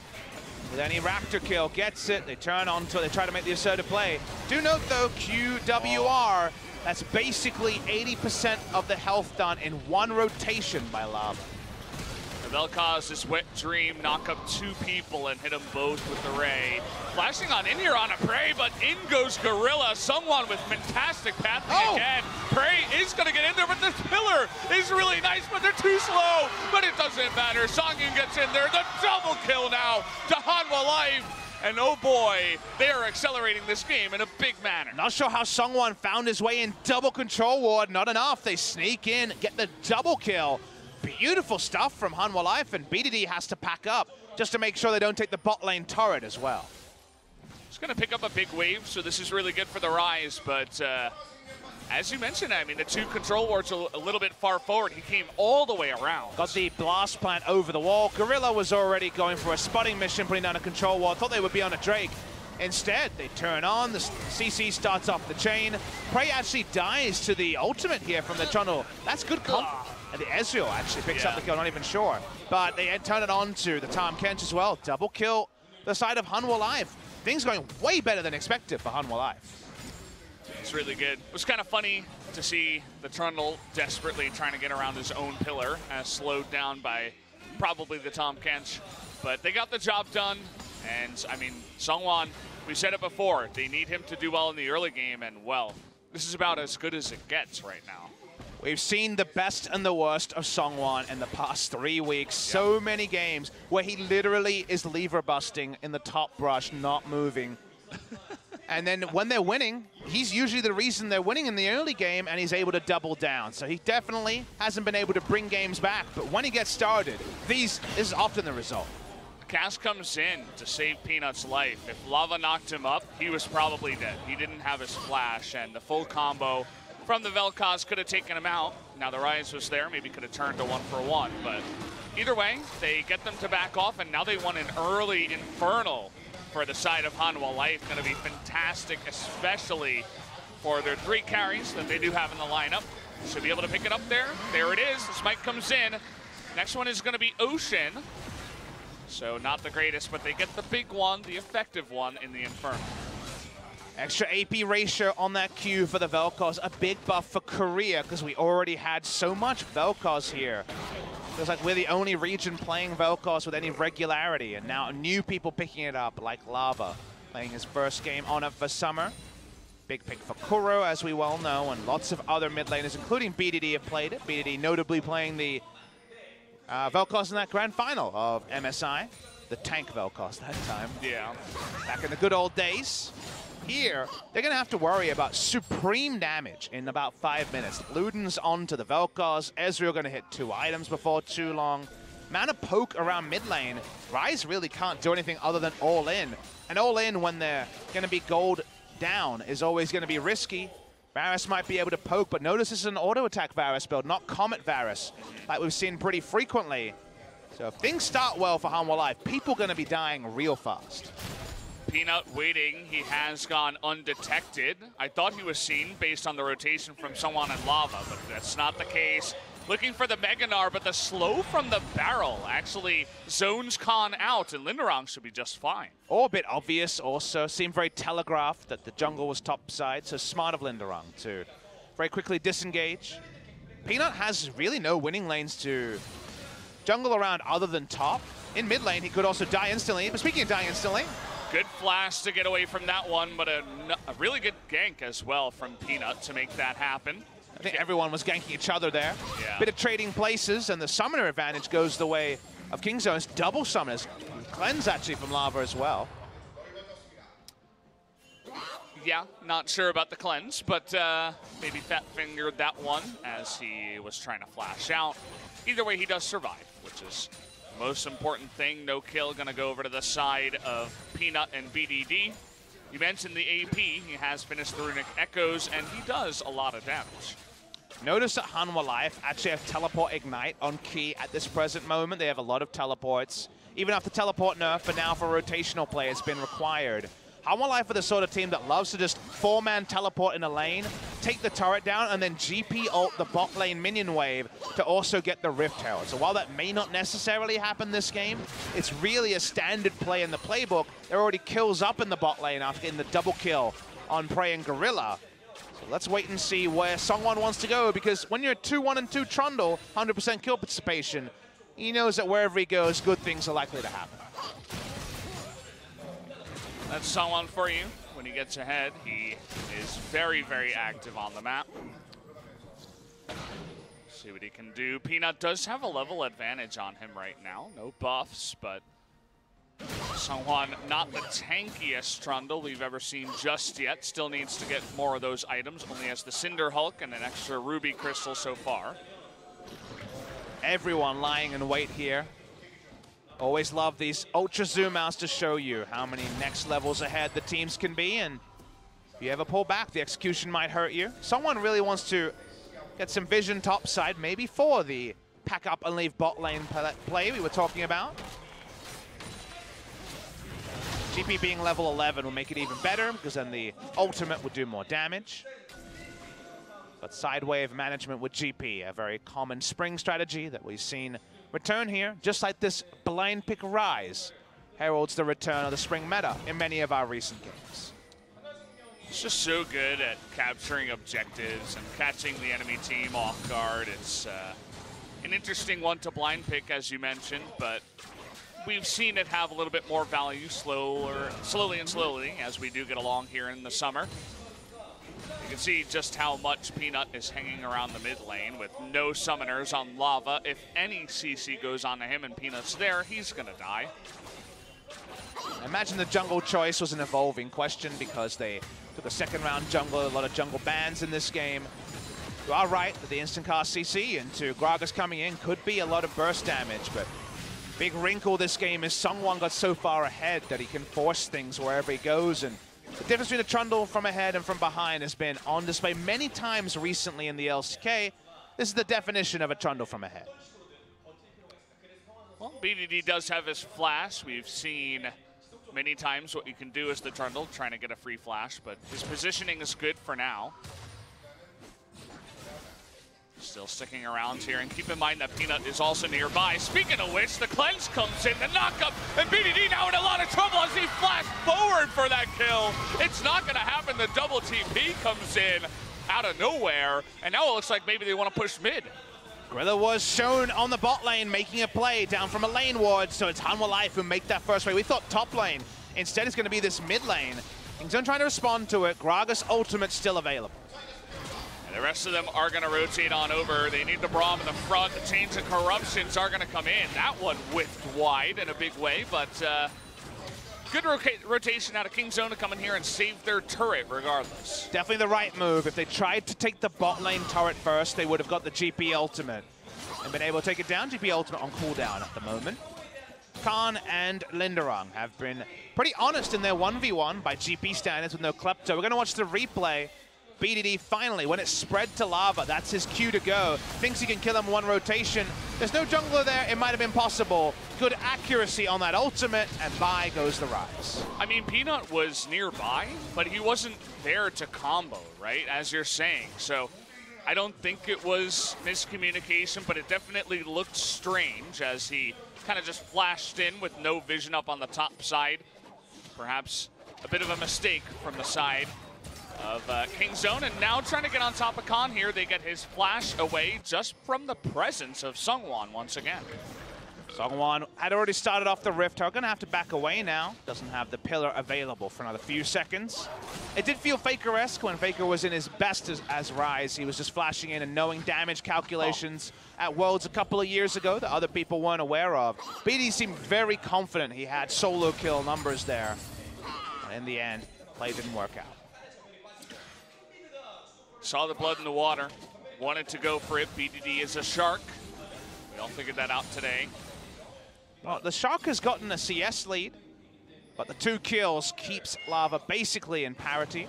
With any Raptor kill, gets it. They turn on to it. They try to make the assertive play. Do note, though, QWR, that's basically 80% of the health done in one rotation by Lava. Vel'Koz's Wet Dream knock up 2 people and hit them both with the Ray. Flashing on in here on a Prey, but in goes Gorilla. Someone with fantastic pathing again. Prey is going to get in there, but this pillar is really nice, but they're too slow. But it doesn't matter. Songyun gets in there. The double kill now to Hanwha Life. And oh boy, they are accelerating this game in a big manner. Not sure how Sungwon found his way in double control ward. Not enough. They sneak in, get the double kill. Beautiful stuff from Hanwha Life, and BDD has to pack up just to make sure they don't take the bot lane turret as well. It's going to pick up a big wave, so this is really good for the Rise, but as you mentioned, I mean, the 2 control wards are a little bit far forward. He came all the way around. Got the blast plant over the wall. Gorilla was already going for a spotting mission, putting down a control ward. Thought they would be on a Drake. Instead, they turn on, the CC starts off the chain. Prey actually dies to the ultimate here from the Trundle. That's good comp. And the Ezreal actually picks up the kill, not even sure. But they turn it on to the Tahm Kench as well. Double kill the side of Hanwha Life. Things going way better than expected for Hanwha Life. It's really good. It was kind of funny to see the Trundle desperately trying to get around his own pillar, as slowed down by probably the Tahm Kench. But they got the job done. And, I mean, Sungwon, we said it before, they need him to do well in the early game, and, well, this is about as good as it gets right now. We've seen the best and the worst of Sungwon in the past 3 weeks. So many games where he literally is lever busting in the top brush, not moving. And then when they're winning, he's usually the reason they're winning in the early game, and he's able to double down. So he definitely hasn't been able to bring games back. But when he gets started, this is often the result. Cass comes in to save Peanut's life. If Lava knocked him up, he was probably dead. He didn't have his flash, and the full combo from the Vel'Koz could have taken him out. Now the Rise was there, maybe could have turned to 1-for-1, but either way, they get them to back off, and now they want an early Infernal for the side of Hanwha Life. Going to be fantastic, especially for their 3 carries that they do have in the lineup. Should be able to pick it up there. There it is. The smite comes in. Next one is going to be Ocean. So not the greatest, but they get the big one, the effective one in the Infernal. Extra AP ratio on that Q for the Vel'Koz. A big buff for Korea because we already had so much Vel'Koz here. Feels like we're the only region playing Vel'Koz with any regularity, and now new people picking it up, like Lava, playing his first game on it for Summer. Big pick for Kuro, as we well know, and lots of other mid laners, including BDD, have played it. BDD notably playing the Vel'Koz in that grand final of MSI. The tank Vel'Koz that time. Yeah. Back in the good old days. Here, they're going to have to worry about supreme damage in about 5 minutes. Luden's onto the Vel'Koz. Ezreal going to hit 2 items before too long. Mana poke around mid lane. Ryze really can't do anything other than all in. And all in when they're going to be gold down is always going to be risky. Varus might be able to poke, but notice this is an auto-attack Varus build, not Comet Varus, like we've seen pretty frequently. So if things start well for Hanwha Life, people are going to be dying real fast. Peanut waiting. He has gone undetected. I thought he was seen based on the rotation from someone in Lava, but that's not the case. Looking for the Mega Gnar, but the slow from the barrel actually zones Khan out, and Linderang should be just fine. Or a bit obvious also. Seemed very telegraphed that the jungle was topside, so smart of Linderang to very quickly disengage. Peanut has really no winning lanes to jungle around other than top. In mid lane, he could also die instantly. But speaking of dying instantly, good flash to get away from that one, but a really good gank as well from Peanut to make that happen. I think everyone was ganking each other there. Yeah. Bit of trading places, and the summoner advantage goes the way of Kingzone's double summoners. Cleanse actually from Lava as well. Yeah, not sure about the cleanse, but maybe fat fingered that one as he was trying to flash out. Either way, he does survive, which is the most important thing. No kill, gonna go over to the side of Peanut and BDD. You mentioned the AP. He has finished the Runic Echoes, and he does a lot of damage. Notice that Hanwha Life actually have Teleport Ignite on key at this present moment. They have a lot of teleports. Even after teleport nerf, but now for rotational play, it's been required. Hanwha Life are the sort of team that loves to just 4-man teleport in a lane, take the turret down, and then GP ult the bot lane minion wave to also get the Rift Herald. So while that may not necessarily happen this game, it's really a standard play in the playbook. There are already kills up in the bot lane after getting the double kill on Prey and Gorilla. So let's wait and see where Songwon wants to go, because when you're 2-1 and 2 Trundle, 100% kill participation, he knows that wherever he goes, good things are likely to happen. That's someone for you. When he gets ahead, he is very, very active on the map. See what he can do. Peanut does have a level advantage on him right now. No buffs, but Songwon, not the tankiest Trundle we've ever seen just yet. Still needs to get more of those items. Only has the Cinder Hulk and an extra Ruby Crystal so far. Everyone lying in wait here. Always love these ultra zoom outs to show you how many next levels ahead the teams can be, and if you ever pull back, the execution might hurt you. Someone really wants to get some vision topside, maybe for the pack up and leave bot lane play we were talking about. GP being level 11 will make it even better, because then the ultimate would do more damage. But side wave management with GP, a very common spring strategy that we've seen return here, just like this blind pick Rise heralds the return of the spring meta in many of our recent games. It's just so good at capturing objectives and catching the enemy team off guard. It's an interesting one to blind pick, as you mentioned, but we've seen it have a little bit more value slowly and slowly as we do get along here in the summer. You can see just how much Peanut is hanging around the mid lane with no summoners on Lava. If any CC goes onto him and Peanut's there, he's gonna die. I imagine the jungle choice was an evolving question, because they took a second round jungle, a lot of jungle bans in this game. You are right that the instant cast CC into Gragas coming in could be a lot of burst damage, but big wrinkle this game is Songwon got so far ahead that he can force things wherever he goes, and the difference between a Trundle from ahead and from behind has been on display many times recently in the LCK. This is the definition of a Trundle from ahead. Well, BDD does have his flash. We've seen many times what you can do as the Trundle, trying to get a free flash, but his positioning is good for now. Still sticking around here, and keep in mind that Peanut is also nearby. Speaking of which, the cleanse comes in, the knockup, and BDD now in a lot of trouble as he flashed forward for that kill. It's not gonna happen, the double TP comes in out of nowhere, and now it looks like maybe they wanna push mid. Gorilla was shown on the bot lane making a play down from a lane ward, so it's Hanwha Life who make that first play. We thought top lane. Instead it's gonna be this mid lane. Kingzone trying to respond to it. Gragas ultimate still available. The rest of them are going to rotate on over. They need the Braum in the front. The Chains and Corruptions are going to come in. That one whiffed wide in a big way, but good rotation out of Kingzone to come in here and save their turret regardless. Definitely the right move. If they tried to take the bot lane turret first, they would have got the GP ultimate and been able to take it down. GP ultimate on cooldown at the moment. Khan and Linderung have been pretty honest in their 1v1 by GP standards with no Klepto. We're going to watch the replay. BDD finally, when it's spread to Lava, that's his cue to go. Thinks he can kill him one rotation. There's no jungler there, it might have been possible. Good accuracy on that ultimate, and by goes the Rise. I mean, Peanut was nearby, but he wasn't there to combo, right, as you're saying. So I don't think it was miscommunication, but it definitely looked strange as he kind of just flashed in with no vision up on the top side. Perhaps a bit of a mistake from the side of Kingzone, and now trying to get on top of Khan here. They get his flash away just from the presence of Seongwon once again. Seongwon had already started off the Rift. Are going to have to back away now. Doesn't have the pillar available for another few seconds. It did feel FLICKR-esque when FLICKR was in his best as Rise. He was just flashing in and knowing damage calculations at Worlds a couple of years ago that other people weren't aware of. BD seemed very confident he had solo kill numbers there. And in the end, play didn't work out. Saw the blood in the water, wanted to go for it. BDD is a shark. We all figured that out today. Well, the Shark has gotten a CS lead, but the 2 kills keeps Lava basically in parity.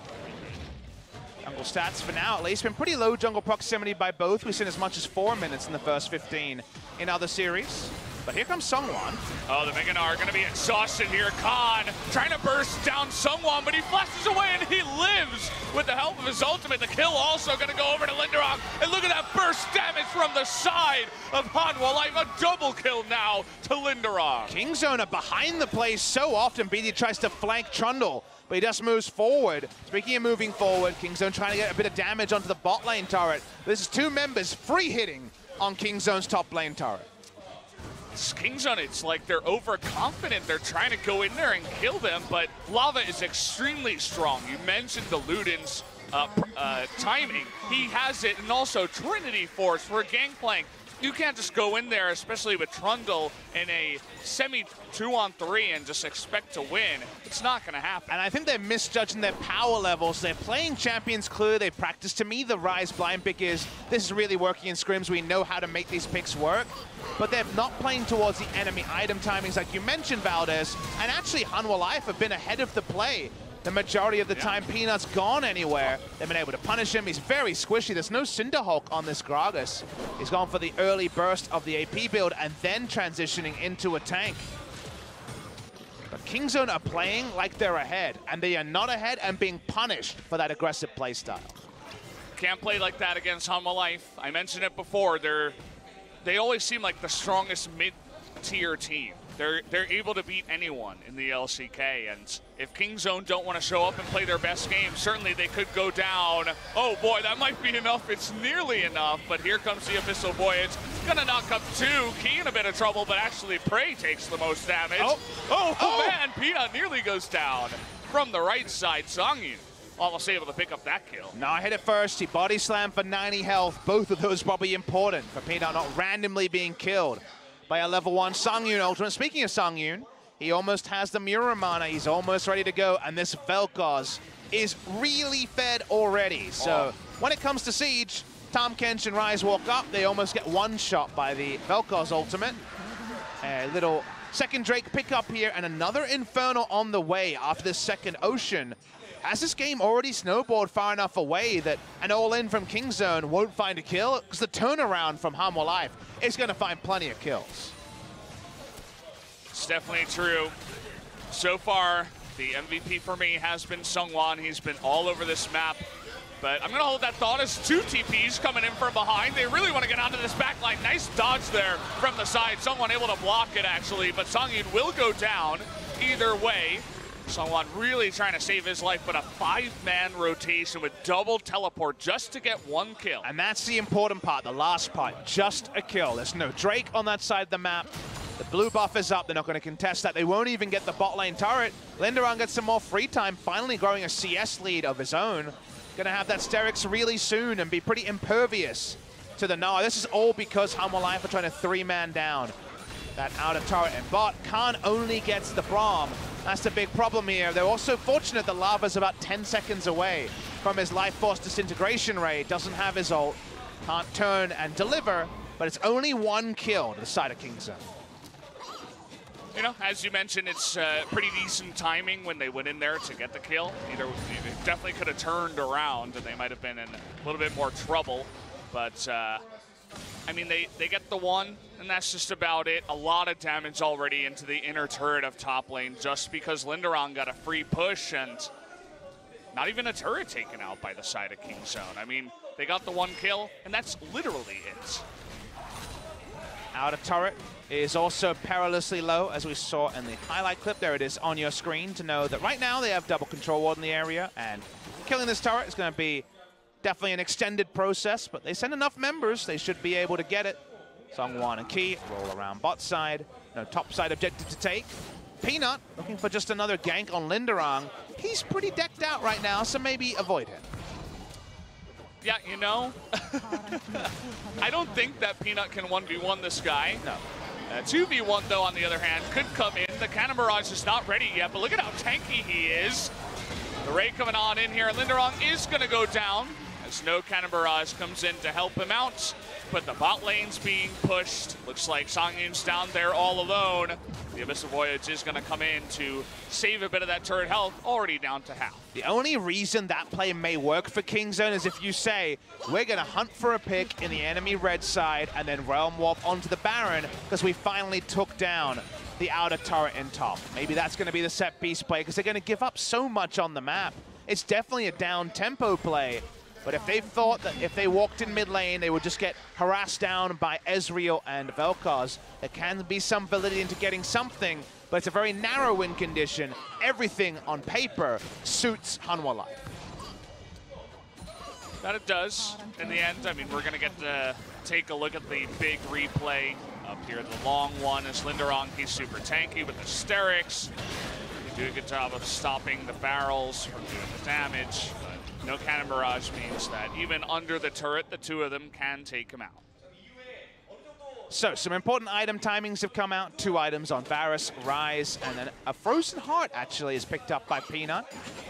Jungle stats for now, at least, been pretty low jungle proximity by both. We've seen as much as 4 minutes in the first 15 in other series. But here comes Seongwon. Oh, the Meganar are going to be exhausted here. Khan trying to burst down Seongwon, but he flashes away and he lives with the help of his ultimate. The kill also going to go over to Linderung. And look at that burst damage from the side of Hanwha Life. A double kill now to Linderung. Kingzone are behind the play so often. BD tries to flank Trundle, but he just moves forward. Speaking of moving forward, Kingzone trying to get a bit of damage onto the bot lane turret. This is 2 members free hitting on Kingzone's top lane turret. Kingzone, it's like they're overconfident. They're trying to go in there and kill them, but Lava is extremely strong. You mentioned the Luden's timing. He has it, and also Trinity Force for Gangplank. You can't just go in there, especially with Trundle, in a semi 2-on-3 and just expect to win. It's not going to happen. And I think they're misjudging their power levels. They're playing champions clear. They practice. To me, the Rise blind pick is, this is really working in scrims. We know how to make these picks work. But they're not playing towards the enemy item timings like you mentioned, Valdez. And actually, Hanwha Life have been ahead of the play the majority of the time. Peanut's gone anywhere. They've been able to punish him. He's very squishy. There's no Cinderhulk on this Gragas. He's gone for the early burst of the AP build and then transitioning into a tank. But Kingzone are playing like they're ahead, and they are not ahead and being punished for that aggressive play style. Can't play like that against Hanwha Life. I mentioned it before. They always seem like the strongest mid-tier team. They're able to beat anyone in the LCK, and if Kingzone don't want to show up and play their best game, certainly they could go down. Oh boy, that might be enough. It's nearly enough, but here comes the Abyssal Voyage. Gonna knock up 2. Key in a bit of trouble, but actually Prey takes the most damage. Oh man, Peanut nearly goes down from the right side. Songyun almost able to pick up that kill. No, hit it first. He body slammed for 90 health. Both of those probably important for Peanut not randomly being killed by a level 1 Songyun ultimate. Speaking of Songyun, he almost has the Mirror mana. He's almost ready to go, and this FLICKR is really fed already. So when it comes to Siege, Tahm Kench and Rise walk up. They almost get one shot by the FLICKR ultimate. A little second Drake pickup here, and another Infernal on the way after this second Ocean. Has this game already snowballed far enough away that an all-in from Kingzone won't find a kill? Because the turnaround from Hanwha Life is going to find plenty of kills. It's definitely true. So far, the MVP for me has been Seongwon. He's been all over this map. But I'm going to hold that thought as 2 TPs coming in from behind. They really want to get onto this back line. Nice dodge there from the side. Someone able to block it, actually, but Songyun will go down either way. Songwon really trying to save his life, but a 5-man rotation with double teleport just to get 1 kill. And that's the important part, the last part, just a kill. There's no Drake on that side of the map. The blue buff is up. They're not going to contest that. They won't even get the bot lane turret. Linderon gets some more free time, finally growing a CS lead of his own. Going to have that Sterix really soon and be pretty impervious to the Gnar. This is all because Hanwha Life are trying to 3-man down that outer turret. And bot Khan only gets the Braum. That's the big problem here. They're also fortunate that Lava's about 10 seconds away from his Life Force disintegration ray. Doesn't have his ult. Can't turn and deliver, but it's only 1 kill to the side of Kingzone. You know, as you mentioned, it's pretty decent timing when they went in there to get the kill. Either they definitely could have turned around and they might have been in a little bit more trouble. But, I mean, they get the 1, and that's just about it. A lot of damage already into the inner turret of top lane just because Linderon got a free push and not even a turret taken out by the side of Kingzone. I mean, they got the 1 kill, and that's literally it. Outer turret is also perilously low, as we saw in the highlight clip. There it is on your screen to know that right now they have double control ward in the area, and killing this turret is going to be definitely an extended process, but they send enough members, they should be able to get it. Songwon and Key roll around bot side. No top side objective to take. Peanut looking for just another gank on Linderon. He's pretty decked out right now, so maybe avoid him. Yeah, you know, I don't think that Peanut can 1v1 this guy. No. 2v1, though, on the other hand, could come in. The Cannon Barrage is not ready yet, but look at how tanky he is. The Ray coming on in here. Linderon is going to go down as no Cannon Barrage comes in to help him out. But the bot lane's being pushed. Looks like Songyun's down there all alone. The Abyssal Voyage is going to come in to save a bit of that turret health, already down to half. The only reason that play may work for Kingzone is if you say, we're going to hunt for a pick in the enemy red side and then Realm Warp onto the Baron because we finally took down the outer turret in top. Maybe that's going to be the set piece play because they're going to give up so much on the map. It's definitely a down tempo play. But if they thought that if they walked in mid lane, they would just get harassed down by Ezreal and Vel'Koz, there can be some validity into getting something, but it's a very narrow win condition. Everything on paper suits Hanwha Life. That it does in the end. I mean, we're going to get to take a look at the big replay up here. The long one is Linderon. He's super tanky with the Sterix. They do a good job of stopping the barrels from doing the damage. No Cannon Barrage means that even under the turret, the 2 of them can take him out. So, some important item timings have come out. 2 items on Varus, Rise, and then a Frozen Heart actually is picked up by Peanut.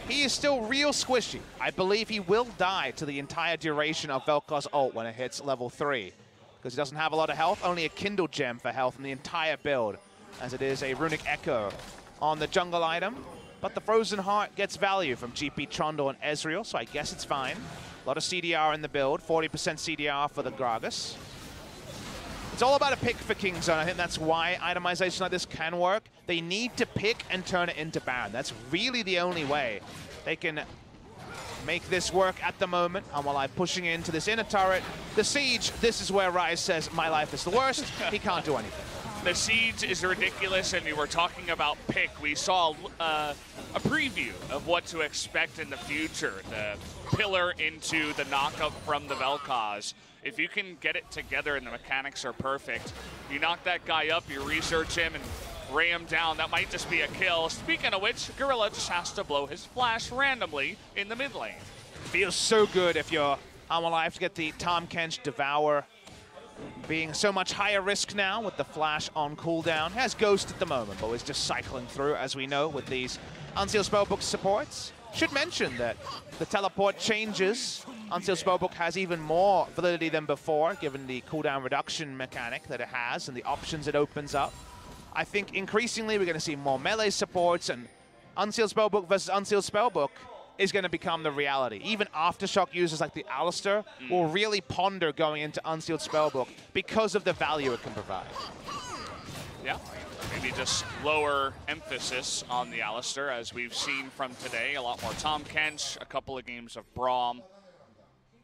He is still real squishy. I believe he will die to the entire duration of Vel'Koz ult when it hits level 3. Because he doesn't have a lot of health, only a Kindle Gem for health in the entire build, as it is a Runic Echo on the jungle item. But the Frozen Heart gets value from GP Trundle and Ezreal, so I guess it's fine. A lot of CDR in the build, 40% CDR for the Gragas. It's all about a pick for Kingzone. I think that's why itemization like this can work. They need to pick and turn it into Baron. That's really the only way they can make this work at the moment. Hanwha Life pushing into this inner turret. The Siege, this is where Rise says, my life is the worst. He can't do anything. The Siege is ridiculous, and we were talking about pick. We saw a preview of what to expect in the future. The pillar into the knockup from the Vel'Koz. If you can get it together and the mechanics are perfect, you knock that guy up, you research him, and ray him down. That might just be a kill. Speaking of which, Gorilla just has to blow his flash randomly in the mid lane. Feels so good if you're Hanwha Life to get the Tahm Kench Devour. Being so much higher risk now with the flash on cooldown. Has Ghost at the moment, but is just cycling through, as we know, with these Unsealed Spellbook supports. Should mention that the teleport changes. Unsealed Spellbook has even more validity than before, given the cooldown reduction mechanic that it has and the options it opens up. I think increasingly we're going to see more melee supports, and Unsealed Spellbook versus Unsealed Spellbook is going to become the reality. Even Aftershock users like the Alistar will really ponder going into Unsealed Spellbook because of the value it can provide. Yeah, maybe just lower emphasis on the Alistar, as we've seen from today. A lot more Tahm Kench, a couple of games of Braum.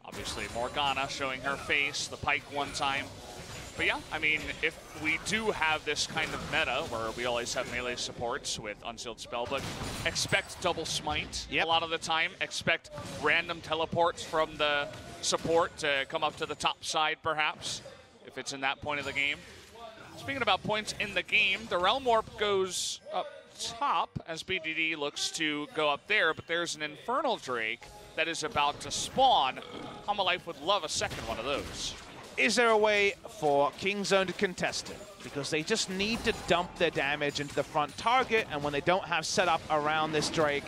Obviously, Morgana showing her face, the Pike one time. But yeah, I mean, if we do have this kind of meta where we always have melee supports with Unsealed Spellbook, expect double smite a lot of the time. Expect random teleports from the support to come up to the top side, perhaps, if it's in that point of the game. Speaking about points in the game, the Realm Warp goes up top as BDD looks to go up there, but there's an Infernal Drake that is about to spawn. Hanwha Life would love a second one of those. Is there a way for Kingzone to contest it? Because they just need to dump their damage into the front target, and when they don't have setup around this Drake,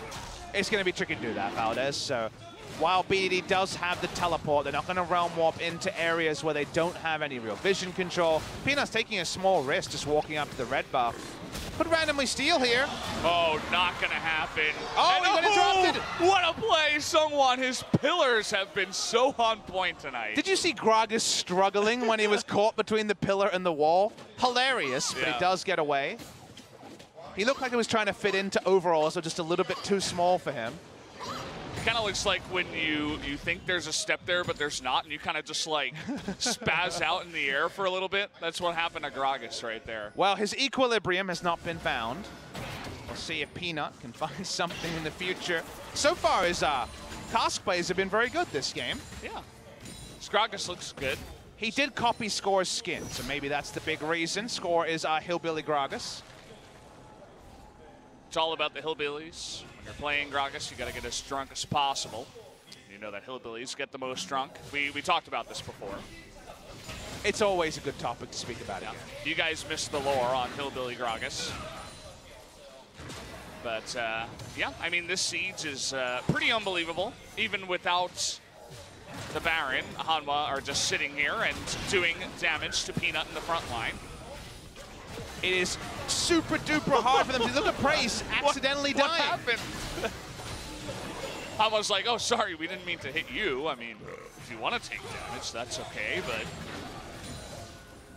it's going to be tricky to do that, Valdez. So while BDD does have the teleport, they're not going to Realm Warp into areas where they don't have any real vision control. Peanut's taking a small risk just walking up to the red buff. Could randomly steal here. Oh, not going to happen. Oh, he got interrupted. What a play, Sungwon. His pillars have been so on point tonight. Did you see Gragas struggling when he was caught between the pillar and the wall? Hilarious, but he does get away. He looked like he was trying to fit into overall, so just a little bit too small for him. It kind of looks like when you think there's a step there, but there's not, and you kind of just like spaz out in the air for a little bit. That's what happened to Gragas right there. Well, his equilibrium has not been found. We'll see if Peanut can find something in the future. So far, his task plays have been very good this game. Yeah. Gragas looks good. He did copy Score's skin, so maybe that's the big reason. Score is Hillbilly Gragas. It's all about the hillbillies. When you're playing Gragas, you got to get as drunk as possible. You know that hillbillies get the most drunk. We talked about this before. It's always a good topic to speak about it. You guys missed the lore on Hillbilly Gragas. But, yeah, I mean, this siege is pretty unbelievable. Even without the Baron, Hanwha are just sitting here and doing damage to Peanut in the front line. It is super duper hard for them to look at Praise accidentally dying. What happened? I was like, oh, sorry, we didn't mean to hit you. I mean, if you want to take damage, that's okay, but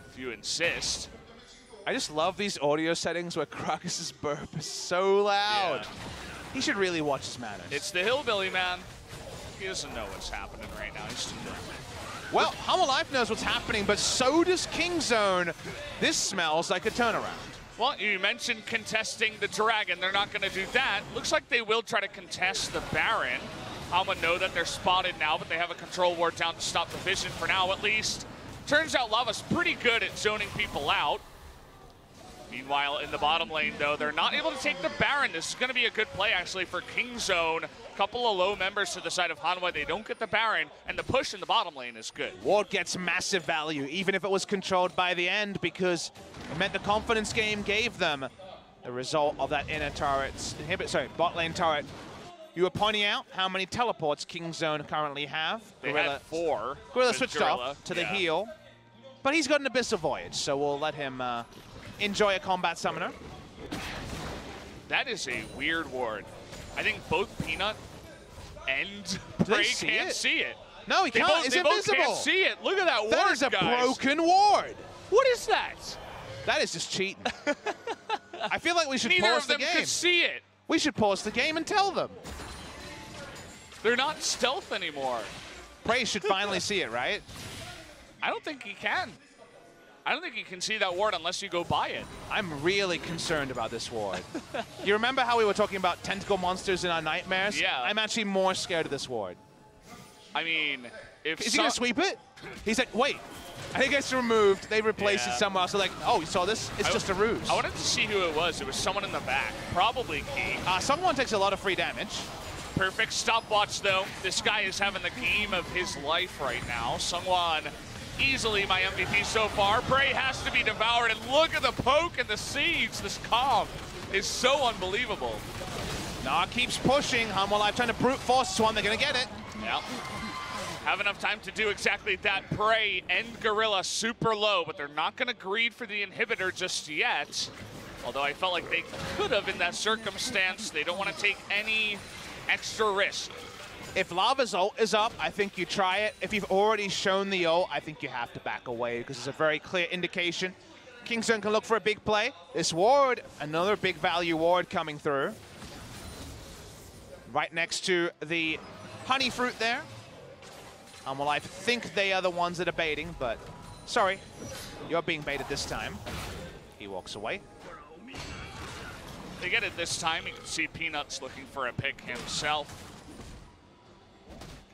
if you insist. I just love these audio settings where Gragas' burp is so loud. Yeah. He should really watch his manners. It's the hillbilly, man. He doesn't know what's happening right now. He's too drunk. Well, Hanwha Life knows what's happening, but so does Kingzone. This smells like a turnaround. Well, you mentioned contesting the Dragon. They're not going to do that. Looks like they will try to contest the Baron. Hanwha know that they're spotted now, but they have a control ward down to stop the vision for now, at least. Turns out Lava's pretty good at zoning people out. Meanwhile, in the bottom lane, though, they're not able to take the Baron. This is going to be a good play, actually, for Kingzone. A couple of low members to the side of Hanwha. They don't get the Baron, and the push in the bottom lane is good. Ward gets massive value, even if it was controlled by the end, because it meant the confidence game gave them the result of that inner turret, bot lane turret. You were pointing out how many teleports Kingzone currently have. They had 4. Gorilla switched off to the heal, but he's got an Abyssal Voyage, so we'll let him enjoy a combat summoner. That is a weird ward. I think both Peanut and Prey can't see it. No, he can't. It's invisible. Both can't see it. Look at that ward, That is a guys. broken ward. What is that? That is just cheating. I feel like we should Neither pause of the them game. could see it. We should pause the game and tell them. They're not stealth anymore. Prey should finally see it, right? I don't think he can. I don't think you can see that ward unless you go by it. I'm really concerned about this ward. You remember how we were talking about tentacle monsters in our nightmares? Yeah. I'm actually more scared of this ward. I mean, if Is he going to sweep it? He's like, wait. I think it's removed. They replaced it somewhere else. So like, oh, you saw this? It's just a ruse. I wanted to see who it was. It was someone in the back. Probably Key. Someone takes a lot of free damage. Perfect stopwatch, though. This guy is having the game of his life right now. Sungwon, easily my MVP so far. Prey has to be devoured, and look at the poke and the siege. This comp is so unbelievable. Nah, keeps pushing. Hanwha Life trying to brute force this one. They're going to get it. Yeah. Have enough time to do exactly that. Prey and Gorilla super low, but they're not going to greed for the inhibitor just yet. Although I felt like they could have in that circumstance. They don't want to take any extra risk. If Lava's ult is up, I think you try it. If you've already shown the ult, I think you have to back away because it's a very clear indication. Kingzone can look for a big play. This ward, another big value ward coming through. Right next to the honey fruit there. Hanwha think they are the ones that are baiting, but sorry, you're being baited this time. He walks away. They get it this time. You can see Peanuts looking for a pick himself.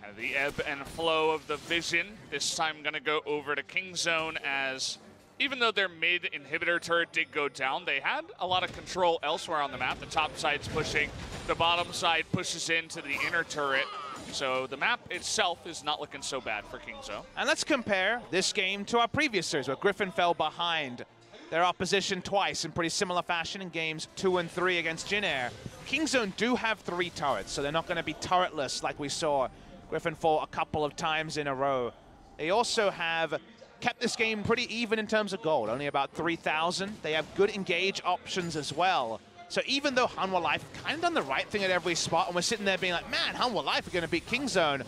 Kind of the ebb and flow of the vision. This time going to go over to Kingzone, as even though their mid inhibitor turret did go down, they had a lot of control elsewhere on the map. The top side's pushing, the bottom side pushes into the inner turret. So the map itself is not looking so bad for Kingzone. And let's compare this game to our previous series where Griffin fell behind their opposition twice in pretty similar fashion in games 2 and 3 against Jin Air. Kingzone do have 3 turrets, so they're not going to be turretless like we saw Griffin fall a couple of times in a row. They also have kept this game pretty even in terms of gold, only about 3,000. They have good engage options as well. So even though Hanwha kind of done the right thing at every spot, and we're sitting there being like, man, Hanwha are going to beat Kingzone,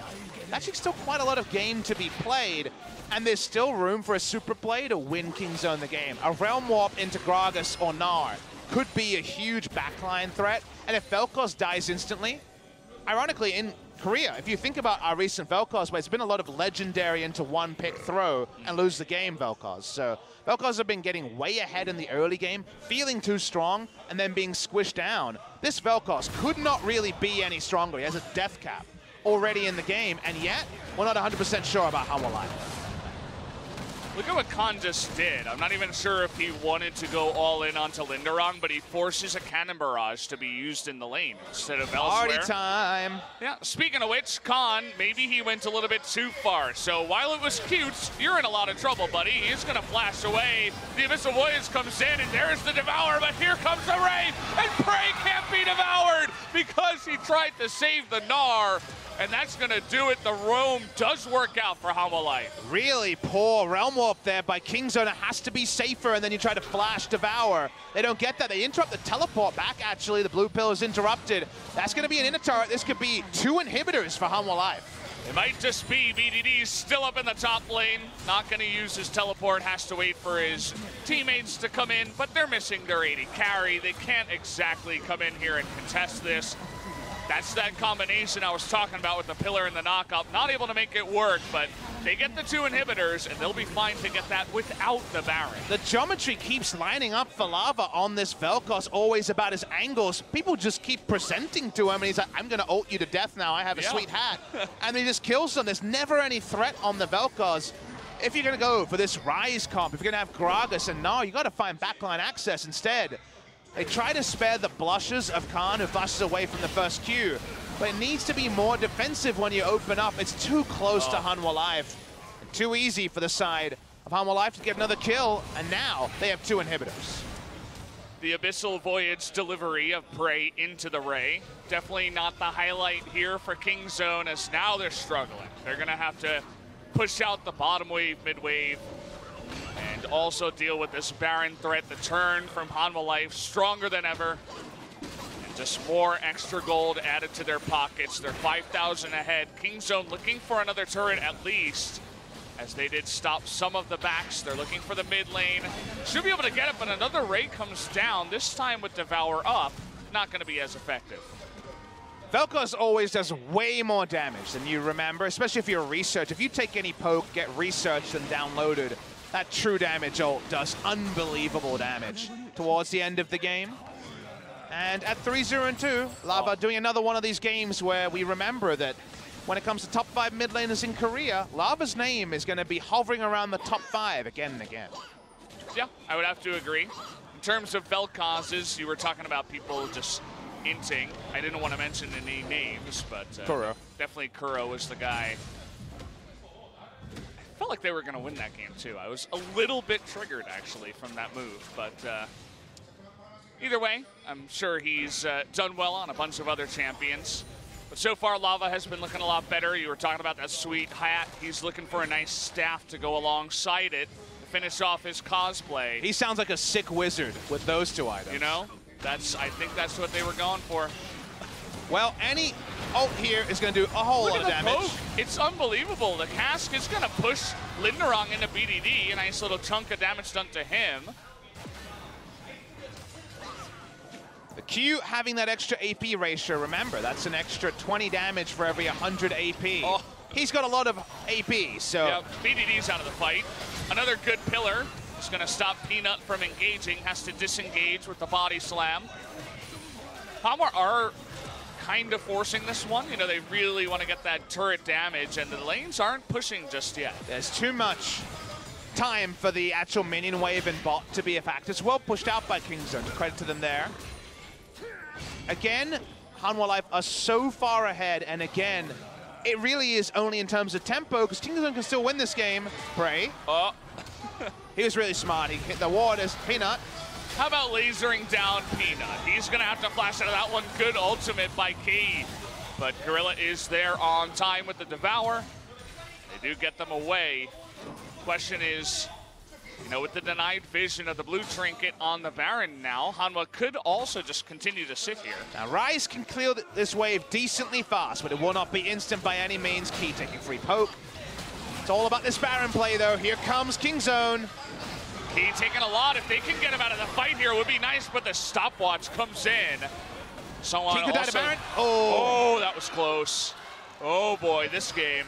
actually still quite a lot of game to be played, and there's still room for a super play to win Kingzone the game. A Realm Warp into Gragas or Gnar could be a huge backline threat, and if Vel'Koz dies instantly, ironically, in Korea, if you think about our recent Vel'Koz, where it's been a lot of legendary into one pick throw and lose the game Vel'Koz. So Vel'Koz have been getting way ahead in the early game, feeling too strong, and then being squished down. This Vel'Koz could not really be any stronger. He has a death cap already in the game, and yet we're not 100% sure about Hanwha. Look at what Khan just did. I'm not even sure if he wanted to go all in onto Linderong, but he forces a Cannon Barrage to be used in the lane instead of elsewhere. Party time. Yeah, speaking of which, Khan, maybe he went a little bit too far. So while it was cute, you're in a lot of trouble, buddy. He's going to flash away. The Abyssal Voyage comes in, and there's the Devour, but here comes the Ray, and Prey can't be devoured because he tried to save the Gnar. And that's going to do it. The roam does work out for Hanwha. Really poor Realm Warp there by Kingzone. It has to be safer, and then you try to flash Devour. They don't get that. They interrupt the teleport back, actually. The blue pill is interrupted. That's going to be an inner turret. This could be 2 inhibitors for Hanwha. It might just be BDD still up in the top lane. Not going to use his teleport. Has to wait for his teammates to come in, but they're missing their AD carry. They can't exactly come in here and contest this. That's that combination I was talking about with the pillar and the knockup. Not able to make it work, but they get the 2 inhibitors, and they'll be fine to get that without the Baron. The geometry keeps lining up for Lava on this Vel'Koz, always about his angles. People just keep presenting to him, and he's like, I'm going to ult you to death now. I have a sweet hat. And he just kills them. There's never any threat on the Vel'Koz. If you're going to go for this Rise comp, if you're going to have Gragas and Gnar, you got to find backline access instead. They try to spare the blushes of Khan, who flashes away from the first Q, but it needs to be more defensive when you open up. It's too close to Hanwha. Too easy for the side of Hanwha to get another kill, and now they have 2 inhibitors. The Abyssal Voyage delivery of Prey into the Ray. Definitely not the highlight here for Kingzone, as now they're struggling. They're going to have to push out the bottom wave, mid wave, and also deal with this Baron threat. The turn from Hanwha stronger than ever. And just more extra gold added to their pockets. They're 5,000 ahead. Kingzone looking for another turret at least, as they did stop some of the backs. They're looking for the mid lane. Should be able to get it, but another Ray comes down, this time with Devour up. Not going to be as effective. Vel'Koz always does way more damage than you remember, especially if you're research. If you take any poke, get researched and downloaded, that true damage ult does unbelievable damage towards the end of the game. And at 3-0-2, Lava doing another one of these games where we remember that when it comes to top 5 mid laners in Korea, Lava's name is going to be hovering around the top 5 again and again. Yeah, I would have to agree. In terms of Vel'Koz's, you were talking about people just inting. I didn't want to mention any names, but definitely Kuro was the guy. I felt like they were going to win that game too. I was a little bit triggered actually from that move, but either way, I'm sure he's done well on a bunch of other champions. But so far, Lava has been looking a lot better. You were talking about that sweet hat. He's looking for a nice staff to go alongside it to finish off his cosplay. He sounds like a sick wizard with those 2 items. You know, I think that's what they were going for. Well, any ult here is going to do a whole lot of damage. Poke. It's unbelievable. The cask is going to push Linderong into BDD. A nice little chunk of damage done to him. The Q having that extra AP ratio, remember, that's an extra 20 damage for every 100 AP. he's got a lot of AP, so... Yeah, BDD's out of the fight. Another good pillar is going to stop Peanut from engaging, has to disengage with the body slam. Hanwha are kind of forcing this one. You know, they really want to get that turret damage, and the lanes aren't pushing just yet. There's too much time for the actual minion wave and bot to be a factor. It's well pushed out by Kingzone, credit to them there. Again, Hanwha Life are so far ahead, and again, it really is only in terms of tempo, because Kingzone can still win this game. Prey. Oh. He was really smart. He hit the ward as Peanut. How about lasering down Peanut? He's going to have to flash out of that one. Good ultimate by Key. But Gorilla is there on time with the Devour. They do get them away. Question is, you know, with the denied vision of the blue trinket on the Baron now, Hanwha could also just continue to sit here. Now, Rise can clear this wave decently fast, but it will not be instant by any means. Key taking free poke. It's all about this Baron play, though. Here comes Kingzone. Key taking a lot. If they can get him out of the fight here, it would be nice, but the stopwatch comes in. Someone Key could die to also... Baron. Oh, that was close. Oh, boy, this game.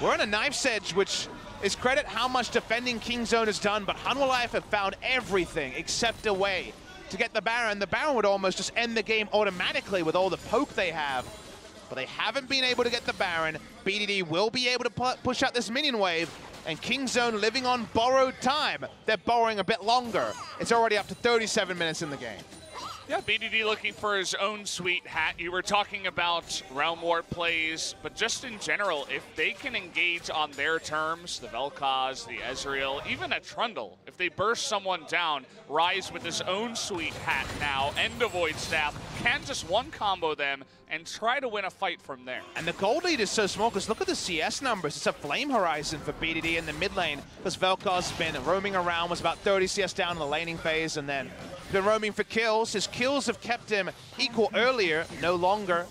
We're on a knife's edge, which is credit how much defending Kingzone has done, but Hanwha Life have found everything except a way to get the Baron. The Baron would almost just end the game automatically with all the poke they have, but they haven't been able to get the Baron. BDD will be able to push out this minion wave, and Kingzone living on borrowed time. They're borrowing a bit longer. It's already up to 37 minutes in the game. Yeah, BDD looking for his own sweet hat. You were talking about realm ward plays, but just in general, if they can engage on their terms, the Vel'Koz, the Ezreal, even a Trundle, if they burst someone down, Rise with his own sweet hat now, and the Void Staff, can just one combo them and try to win a fight from there. And the gold lead is so small, because look at the CS numbers. It's a flame horizon for BDD in the mid lane, because Vel'Koz has been roaming around, was about 30 CS down in the laning phase, and then been roaming for kills. His kills have kept him equal earlier, no longer.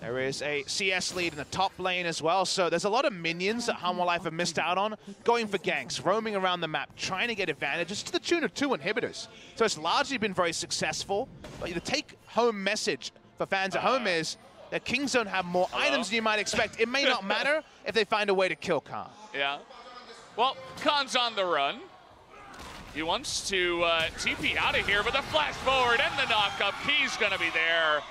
There is a CS lead in the top lane as well, so there's a lot of minions that Hanwha Life have missed out on, going for ganks, roaming around the map, trying to get advantages to the tune of 2 inhibitors. So it's largely been very successful, but the take-home message for fans at home is that Kingzone have more items than you might expect. It may not matter if they find a way to kill Khan. Yeah. Well, Khan's on the run. He wants to TP out of here, but the flash forward and the knock-up. Key's going to be there.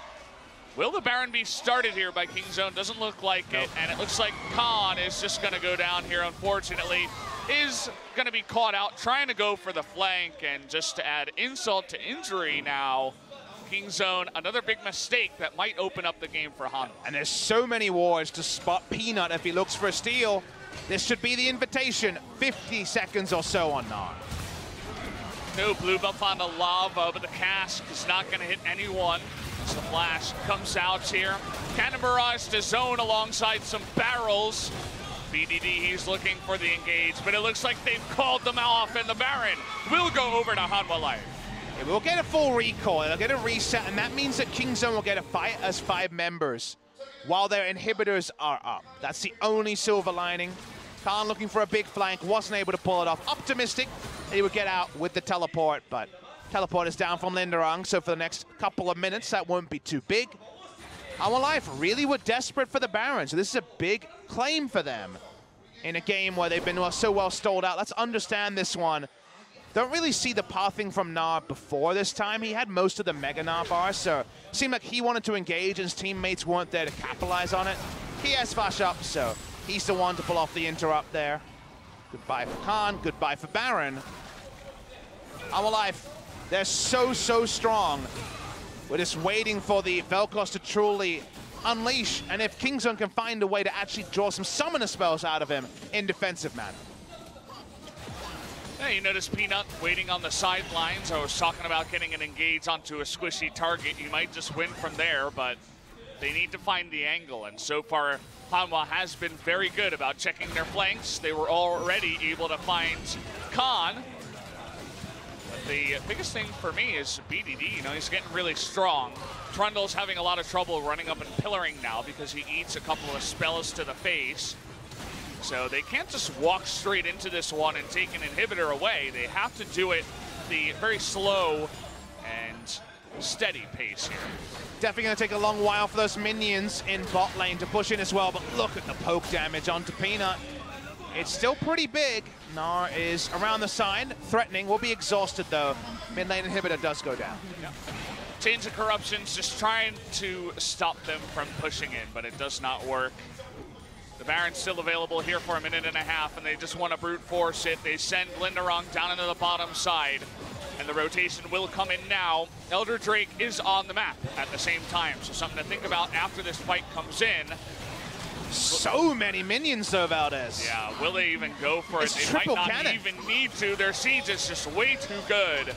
Will the Baron be started here by Kingzone? Doesn't look like it, and it looks like Khan is just going to go down here, unfortunately. Is going to be caught out, trying to go for the flank, and just to add insult to injury now, Kingzone, another big mistake that might open up the game for Hanwha. And there's so many wards to spot Peanut if he looks for a steal. This should be the invitation. 50 seconds or so on Nar. No blue buff on the lava, but the cask is not going to hit anyone. As the flash comes out here. Cannon Barrage to zone alongside some barrels. BDD, he's looking for the engage, but it looks like they've called them off, and the Baron will go over to Hanwha Life. Yeah, we'll get a full recall, they'll get a reset, and that means that Kingzone will get a fight as 5 members while their inhibitors are up. That's the only silver lining. Khan looking for a big flank, wasn't able to pull it off. Optimistic that he would get out with the teleport, but teleport is down from Linderung, so for the next couple of minutes, that won't be too big. Hanwha Life really were desperate for the Baron, so this is a big claim for them in a game where they've been so well stalled out. Let's understand this one. Don't really see the pathing from Gnar before this time. He had most of the Mega Gnar bars, so it seemed like he wanted to engage and his teammates weren't there to capitalize on it. He has flash up, so he's the one to pull off the interrupt there. Goodbye for Khan, goodbye for Baron. Hanwha Life, they're so strong. We're just waiting for the Vel'Koz to truly unleash, and if Kingzone can find a way to actually draw some summoner spells out of him in defensive manner. Yeah, you notice Peanut waiting on the sidelines. I was talking about getting an engage onto a squishy target. You might just win from there, but they need to find the angle, and so far Hanwha has been very good about checking their flanks. They were already able to find Khan. But the biggest thing for me is BDD, you know, he's getting really strong. Trundle's having a lot of trouble running up and pillaring now because he eats a couple of spells to the face. So they can't just walk straight into this one and take an inhibitor away. They have to do it the very slow and steady pace here. Definitely going to take a long while for those minions in bot lane to push in as well, but look at the poke damage onto Peanut. It's still pretty big. Gnar is around the side, threatening, will be exhausted though. Mid lane inhibitor does go down. Yep. Chains of Corruption's just trying to stop them from pushing in, but it does not work. The Baron's still available here for a minute and a half, and they just want to brute force it. They send Linderong down into the bottom side, and the rotation will come in now. Elder Drake is on the map at the same time, so something to think about after this fight comes in. So many minions though, Valdez. Yeah, will they even go for it? It's They might triple not cannon. even need to. Their siege is just way too good.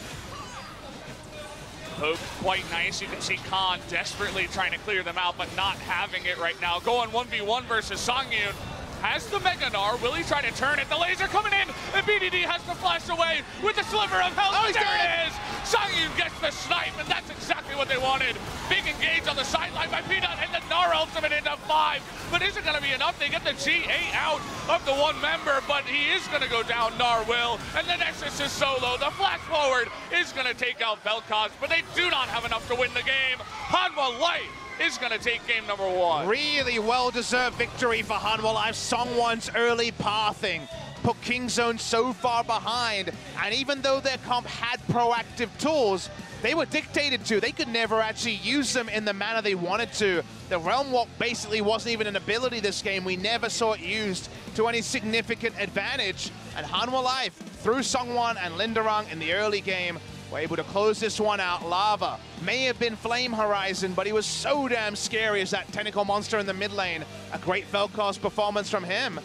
Poke quite nice. You can see Khan desperately trying to clear them out, but not having it right now. Going 1v1 versus Songyun. Has the Mega Gnar. Will he try to turn it? The laser coming in, and BDD has to flash away with the sliver of health. Oh, he's there dead. it is! Songyun gets the snipe, and that's exactly what they wanted. Big engage on the sideline by Peanut, and the Gnar ultimate into 5. But is it going to be enough? They get the GA out of the one member, but he is going to go down, Gnar will. And the Nexus is solo. The flash forward is going to take out Vel'Koz, but they do not have enough to win the game. Hanwha Light is going to take game number 1. Really well-deserved victory for Hanwha Life. Songwon's early pathing put Kingzone so far behind, and even though their comp had proactive tools, they were dictated to. They could never actually use them in the manner they wanted to. The Realm Walk basically wasn't even an ability this game. We never saw it used to any significant advantage, and Hanwha Life, through Songwon and Linderong in the early game, were able to close this one out. Lava may have been Flame Horizon, but he was so damn scary as that tentacle monster in the mid lane. A great Vel'Koz performance from him.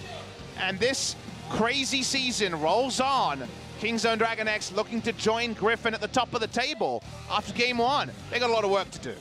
And this crazy season rolls on. Kingzone DragonX looking to join Griffin at the top of the table after game 1. They got a lot of work to do.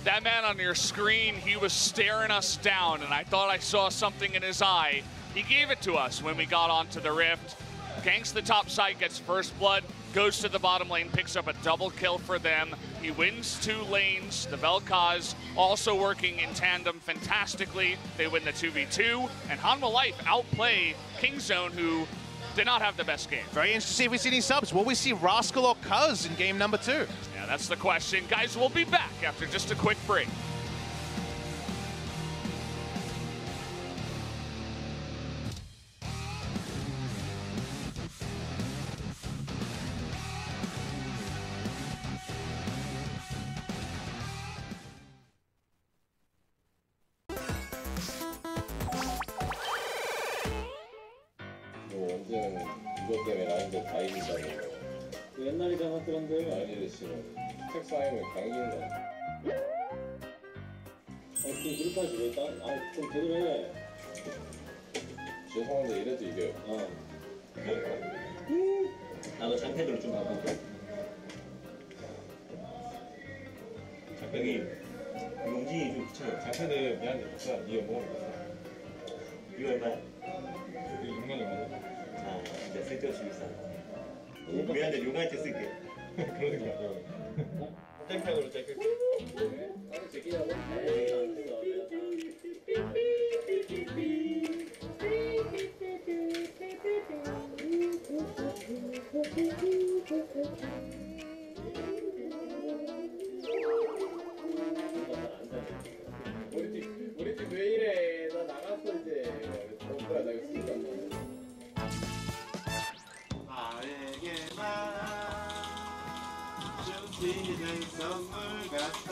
That man on your screen, he was staring us down, and I thought I saw something in his eye. He gave it to us when we got onto the Rift. Ganks the top side, gets first blood, goes to the bottom lane, picks up a double kill for them. He wins 2 lanes. The Vel'Koz also working in tandem fantastically. They win the 2v2, and Hanwha Life outplay Kingzone, who did not have the best game. Very interesting to see if we see any subs. Will we see Rascal or Cuz in game number 2? Yeah, that's the question. Guys, we'll be back after just a quick break. 언제는 이것 때문에 라인들 다 이긴다고. 옛날이잖아 그런 거. 아니래 싫어. 책 쌓이면 강의는 거. 좀 그렇게 하지 왜 딴? 좀 제대로 해. 죄송한데 이래도 이겨요. 나도 장패들을 좀 바꿀게. 장패기 용진이 좀 붙여요. 장패들 미안해 복사 니가 먹어봤어. 이거 얼마야? 6만 원. 아, 이제 쓸데없이 비싸. 미안해, 용할 때 쓸게. 그러니까. 땡평으로 땡평. 우리 팀 왜 이래? 나 나갔어 이제. 오빠야 나 이거 쓰니까 안 나. 나에게만 준비된 선물 같아.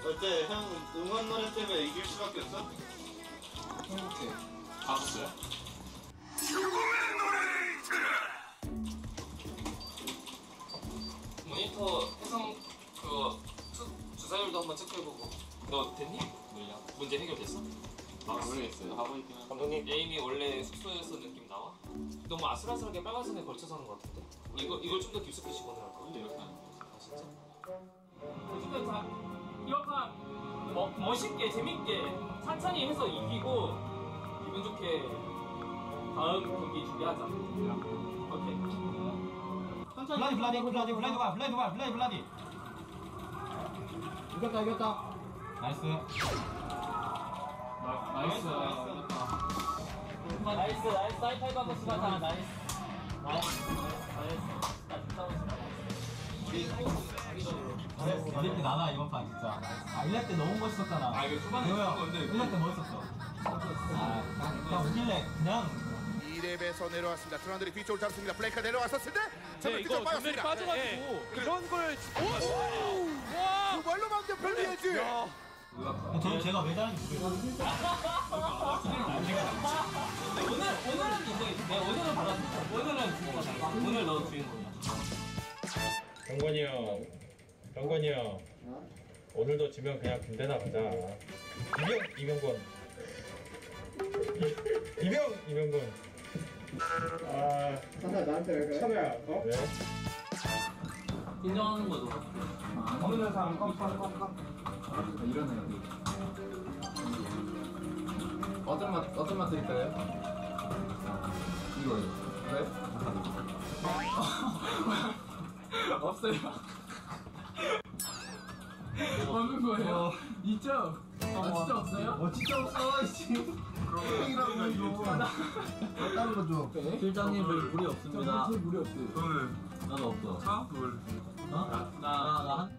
어때 형 응원 노래 때문에 이길 수밖에 없어? 행복해. 봤어요? 모니터 해상 그거 주사율도 한번 체크해보고. 너 됐니? 문제 해결됐어? 모르겠어요. 감독님 에임이 원래 숙소에서 느낌 나와? 너무 아슬아슬하게 빨간선에 걸쳐서 하는 것 같은데? 이걸 좀 더 깊숙이 집어넣을까? 근데 이렇게 하는 거. 아 진짜? 어쨌든 다 이렇게 멋있게 재밌게 천천히 해서 이기고 기분 좋게 다음 경기 준비하자. 오케이. 블라디 이겼다 나이스 하이파이브 한번 쓰자. 나이스. 나 진짜 멋있다. 1렙 때 나나 이번 판 진짜. 1렙 때 너무 멋있었잖아. 이거 초반에 그거요. 1렙 때 멋있었어. 그냥 우길래 그냥 2렙에서 내려왔습니다. 트런들이 뒤쪽을 잡습니다. 플레이크가 내려왔었는데 네, 이거 전멸이 빠져가지고 그런 걸 와! 말로 막는 별리에지. 저는 제가 왜 잘하는지 모르겠어요. 오늘은 인정해. 오늘은 받았어. 오늘 너 주인공이야. 병건이 형. 오늘도 지면 그냥 군대나 가자. 이병건. 이병건. 나한테 왜 그래? 찬호야, 어? 왜? 인정하는 거죠. 어느 사람 깜깜깜깜. 이런 애. 어떤 맛 드릴까요? 이거요. 그래? 없어요. 없는 거예요? 있죠? 진짜 없어요? 진짜 없어, 씨. 그럼 다른 거 줘. 실장님 별 물이 없습니다. 저 물이 없어요. 나도 없어. 차? 물.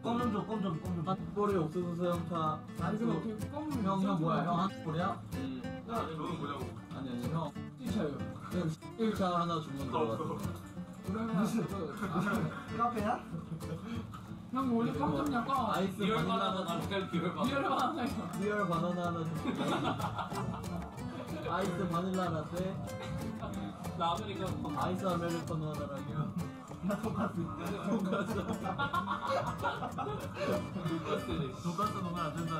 껌 좀. 볼이 옥수수 형차. 아니 그럼 껌. 형 뭐야? 형 한 볼이야? 너는 뭐냐고? 아니 형. 1차요. 1차 하나 주문 들어갔어. 무슨 카페야? 형 원래 껌 좀 약간 아이스 바닐라 하나 리얼 바나나 하나 아이스 바닐라 라떼 나 아메리카노. 아이스 아메리카노 하나랑요. 나 돈가스 돈가스네. 돈가스 넣으면 안 된다.